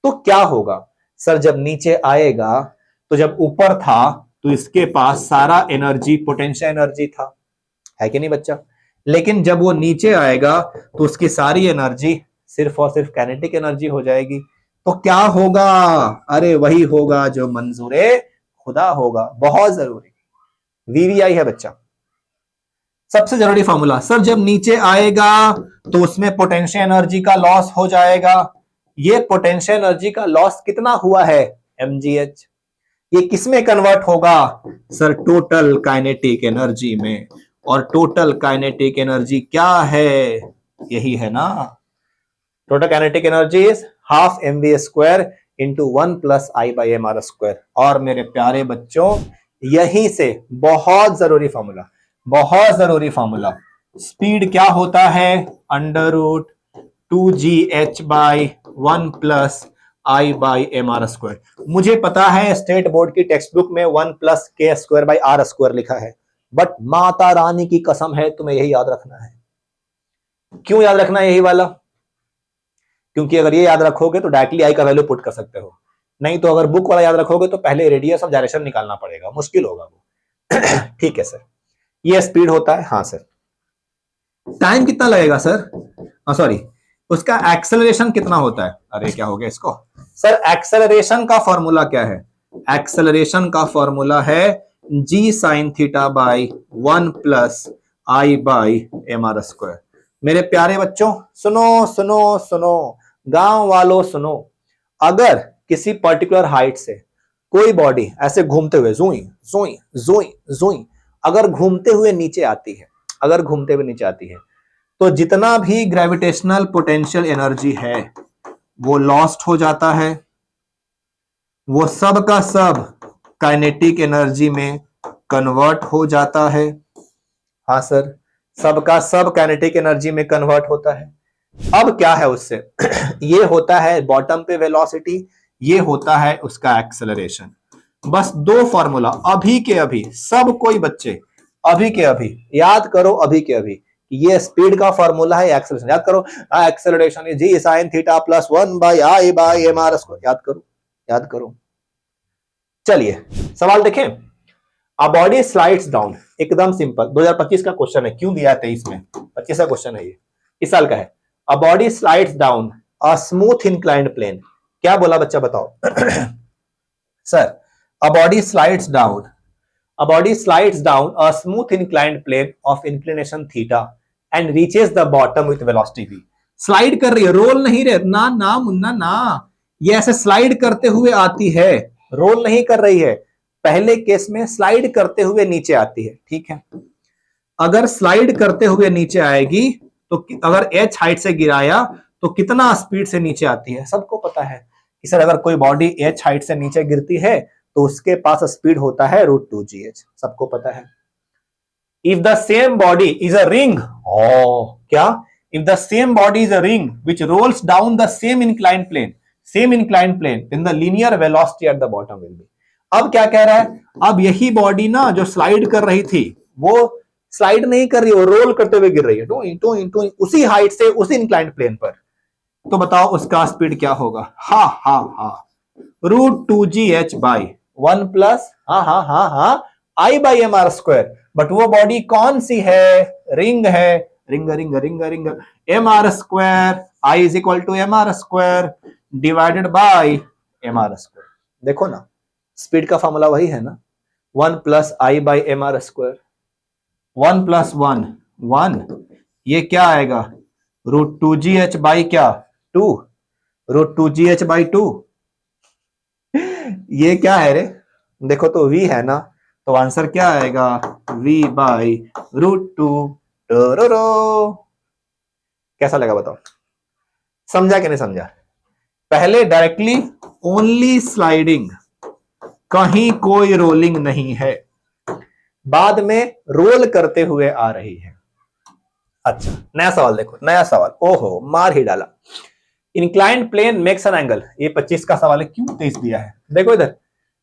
तो क्या होगा सर? जब नीचे आएगा तो जब ऊपर था तो इसके पास सारा एनर्जी पोटेंशियल एनर्जी था, है कि नहीं बच्चा? लेकिन जब वो नीचे आएगा तो उसकी सारी एनर्जी सिर्फ और सिर्फ काइनेटिक एनर्जी हो जाएगी। तो क्या होगा? अरे वही होगा जो मंजूरे खुदा होगा, बहुत जरूरी। वीवीआई है बच्चा, सबसे जरूरी फॉर्मूला। सर जब नीचे आएगा तो उसमें पोटेंशियल एनर्जी का लॉस हो जाएगा, ये पोटेंशियल एनर्जी का लॉस कितना हुआ है, mgh। ये किसमें कन्वर्ट होगा सर, टोटल काइनेटिक एनर्जी में। और टोटल काइनेटिक एनर्जी क्या है, यही है ना, total kinetic energy is half mv square into 1 plus I by M are square. और मेरे प्यारे बच्चों, यहीं से बहुत जरूरी फॉर्मूला, बहुत जरूरी फॉर्मूला, स्पीड क्या होता है, under root 2gh by 1 plus I by M are square. मुझे पता है स्टेट बोर्ड की टेक्स्ट बुक में 1 प्लस के स्क्वायर बाई आर स्क्वायर लिखा है, बट माता रानी की कसम है तुम्हें यही याद रखना है। क्यों याद रखना है यही वाला, क्योंकि अगर ये याद रखोगे तो डायरेक्टली आई का वैल्यू पुट कर सकते हो, नहीं तो अगर बुक वाला याद रखोगे तो पहले रेडियस ऑफ डायरेक्शन निकालना पड़ेगा, मुश्किल होगा वो। ठीक है सर, ये स्पीड होता है। हाँ सर, टाइम कितना लगेगा सर, सॉरी उसका एक्सेलरेशन कितना होता है, अरे क्या हो गया इसको सर, एक्सेलरेशन का फॉर्मूला क्या है, एक्सेलरेशन का फॉर्मूला है g sine theta by 1 plus I by M are square. मेरे प्यारे बच्चों सुनो सुनो सुनो, गांव वालों सुनो, अगर किसी पर्टिकुलर हाइट से कोई बॉडी ऐसे घूमते हुए जुई जुई जुई जुई अगर घूमते हुए नीचे आती है, अगर घूमते हुए नीचे आती है, तो जितना भी ग्रेविटेशनल पोटेंशियल एनर्जी है वो लॉस्ट हो जाता है, वो सब का सब काइनेटिक एनर्जी में कन्वर्ट हो जाता है। हाँ सर, सबका सब काइनेटिक एनर्जी में कन्वर्ट होता है। अब क्या है उससे ये होता है बॉटम पे वेलोसिटी, ये होता है उसका एक्सेलरेशन। बस दो फॉर्मूला अभी के अभी सब कोई बच्चे अभी के अभी याद करो, अभी के अभी ये स्पीड का फॉर्मूला है, एक्सेलरेशन याद करो, acceleration is G sine theta plus 1 by I by M are square, याद करो याद करो। चलिए सवाल देखें, अ बॉडी स्लाइड्स डाउन, एकदम सिंपल 2025 का क्वेश्चन है, क्यों दिया है 23 में, 25 का क्वेश्चन है ये, इस साल का है। A body slides down a smooth inclined plane, क्या बोला बच्चा बताओ sir, a body slides down, a body slides down a smooth inclined plane of inclination theta and reaches the bottom with velocity v। Slide कर रही है, रोल नहीं रहे ना ना मुन्ना ना, ये ऐसे स्लाइड करते हुए आती है, रोल नहीं कर रही है, पहले केस में स्लाइड करते हुए नीचे आती है, ठीक है। अगर स्लाइड करते हुए नीचे आएगी तो अगर h हाइट से गिराया तो कितना स्पीड से नीचे आती है, सबको पता है कि सर अगर कोई बॉडी h हाइट से नीचे गिरती है तो उसके पास स्पीड होता है √2gh, सबको पता है। If the same body is a ring, क्या, if the same body is a ring which rolls down the same inclined plane, then the linear velocity at the bottom will be। अब क्या कह रहा है, अब यही बॉडी ना जो स्लाइड कर रही थी वो स्लाइड नहीं कर रही, वो रोल करते हुए गिर रही है, टू उसी हाइट से उसी इंक्लाइंड प्लेन पर, तो बताओ उसका स्पीड क्या होगा, हा हा हा √2gh बाई 1 प्लस हा I by M are square. But वो बॉडी कौन सी है, रिंग है, ring ring ring ring, M are square, I is equal to M are square divided by M are square. देखो ना स्पीड का फॉर्मूला वही है ना, 1 plus I by M are square, 1 plus 1 1, ये क्या आएगा √2gh बाई क्या 2, √2gh बाई 2, ये क्या है रे, देखो तो v है ना, तो आंसर क्या आएगा v बाई √2। कैसा लगा बताओ, समझा कि नहीं समझा, पहले डायरेक्टली ओनली स्लाइडिंग, कहीं कोई रोलिंग नहीं है, बाद में रोल करते हुए आ रही है। अच्छा नया सवाल देखो, नया सवाल, ओहो मार ही डाला। Inclined plane makes an angle, ये 25 का सवाल है, क्यों 23 दिया है, देखो इधर,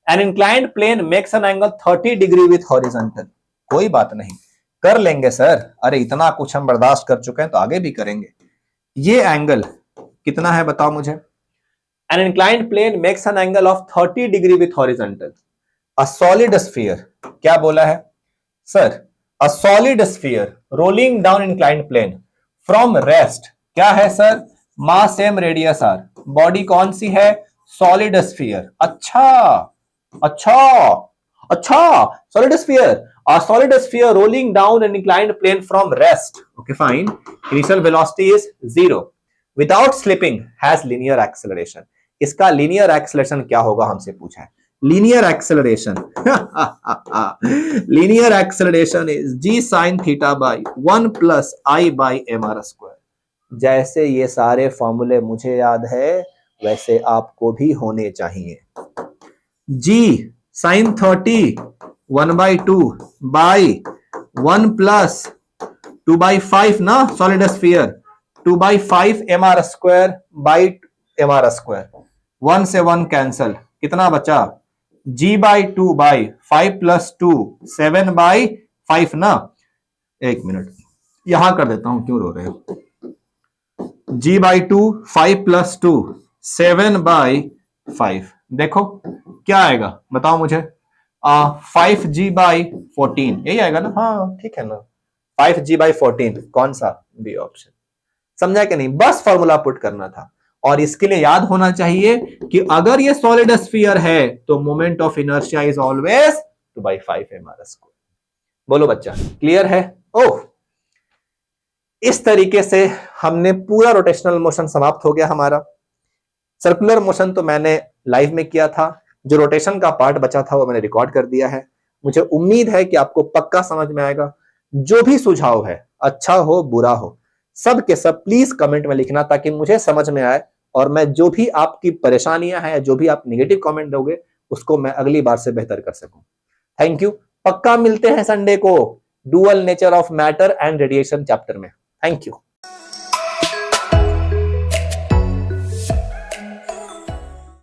an inclined plane makes an angle 30 degree with horizontal, कोई बात नहीं कर लेंगे सर, अरे इतना कुछ हम बर्दाश्त कर चुके हैं तो आगे भी करेंगे। ये एंगल कितना है बताओ मुझे, an inclined plane makes an angle of 30 degree with horizontal, a solid sphere, क्या बोला है sir, a solid sphere rolling down inclined plane from rest, क्या है sir, mass same radius R, body कौन सी है, सॉलिड स्फीयर, अच्छा अच्छा अच्छा, solid sphere, a solid sphere rolling down an inclined plane from rest, okay fine, initial velocity is 0, without slipping has linear acceleration. इसका लीनियर एक्सेलरेशन क्या होगा हमसे पूछा है। Linear acceleration linear acceleration is g sin theta by 1 plus i by M are square. जैसे ये सारे फॉर्मूले मुझे याद है वैसे आपको भी होने चाहिए। g sin 30 1 by 2 by 1 plus 2 by 5 ना solid sphere 2 by 5 M are square by M are square. 1 से 1 कैंसल, कितना बचा g by 2 by 5 plus 2 7 by 5 ना। एक मिनट यहां कर देता हूं, क्यों रो रहे हो। g बाई 2 5 प्लस 2 7 बाई 5, देखो क्या आएगा बताओ मुझे। 5g बाई 14 यही आएगा ना। हाँ ठीक है ना, 5g बाई 14 कौन सा, बी ऑप्शन। समझा कि नहीं, बस फॉर्मूला पुट करना था। और इसके लिए याद होना चाहिए कि अगर ये सॉलिड स्फीयर है तो moment of inertia is always 2/5 mr square. बोलो बच्चा, क्लियर है। ओह, इस तरीके से हमने पूरा रोटेशनल मोशन समाप्त हो गया हमारा। सर्कुलर मोशन तो मैंने लाइव में किया था, जो रोटेशन का पार्ट बचा था वो मैंने रिकॉर्ड कर दिया है। मुझे उम्मीद है कि आपको पक्का समझ में आएगा। जो भी सुझाव है, अच्छा हो बुरा हो, सब के सब प्लीज कमेंट में लिखना ताकि मुझे समझ में आए और मैं जो भी आपकी परेशानियां हैं, जो भी आप नेगेटिव कमेंट दोगे उसको मैं अगली बार से बेहतर कर सकूं। Thank you. पक्का मिलते हैं संडे को dual nature of matter and radiation chapter में। Thank you.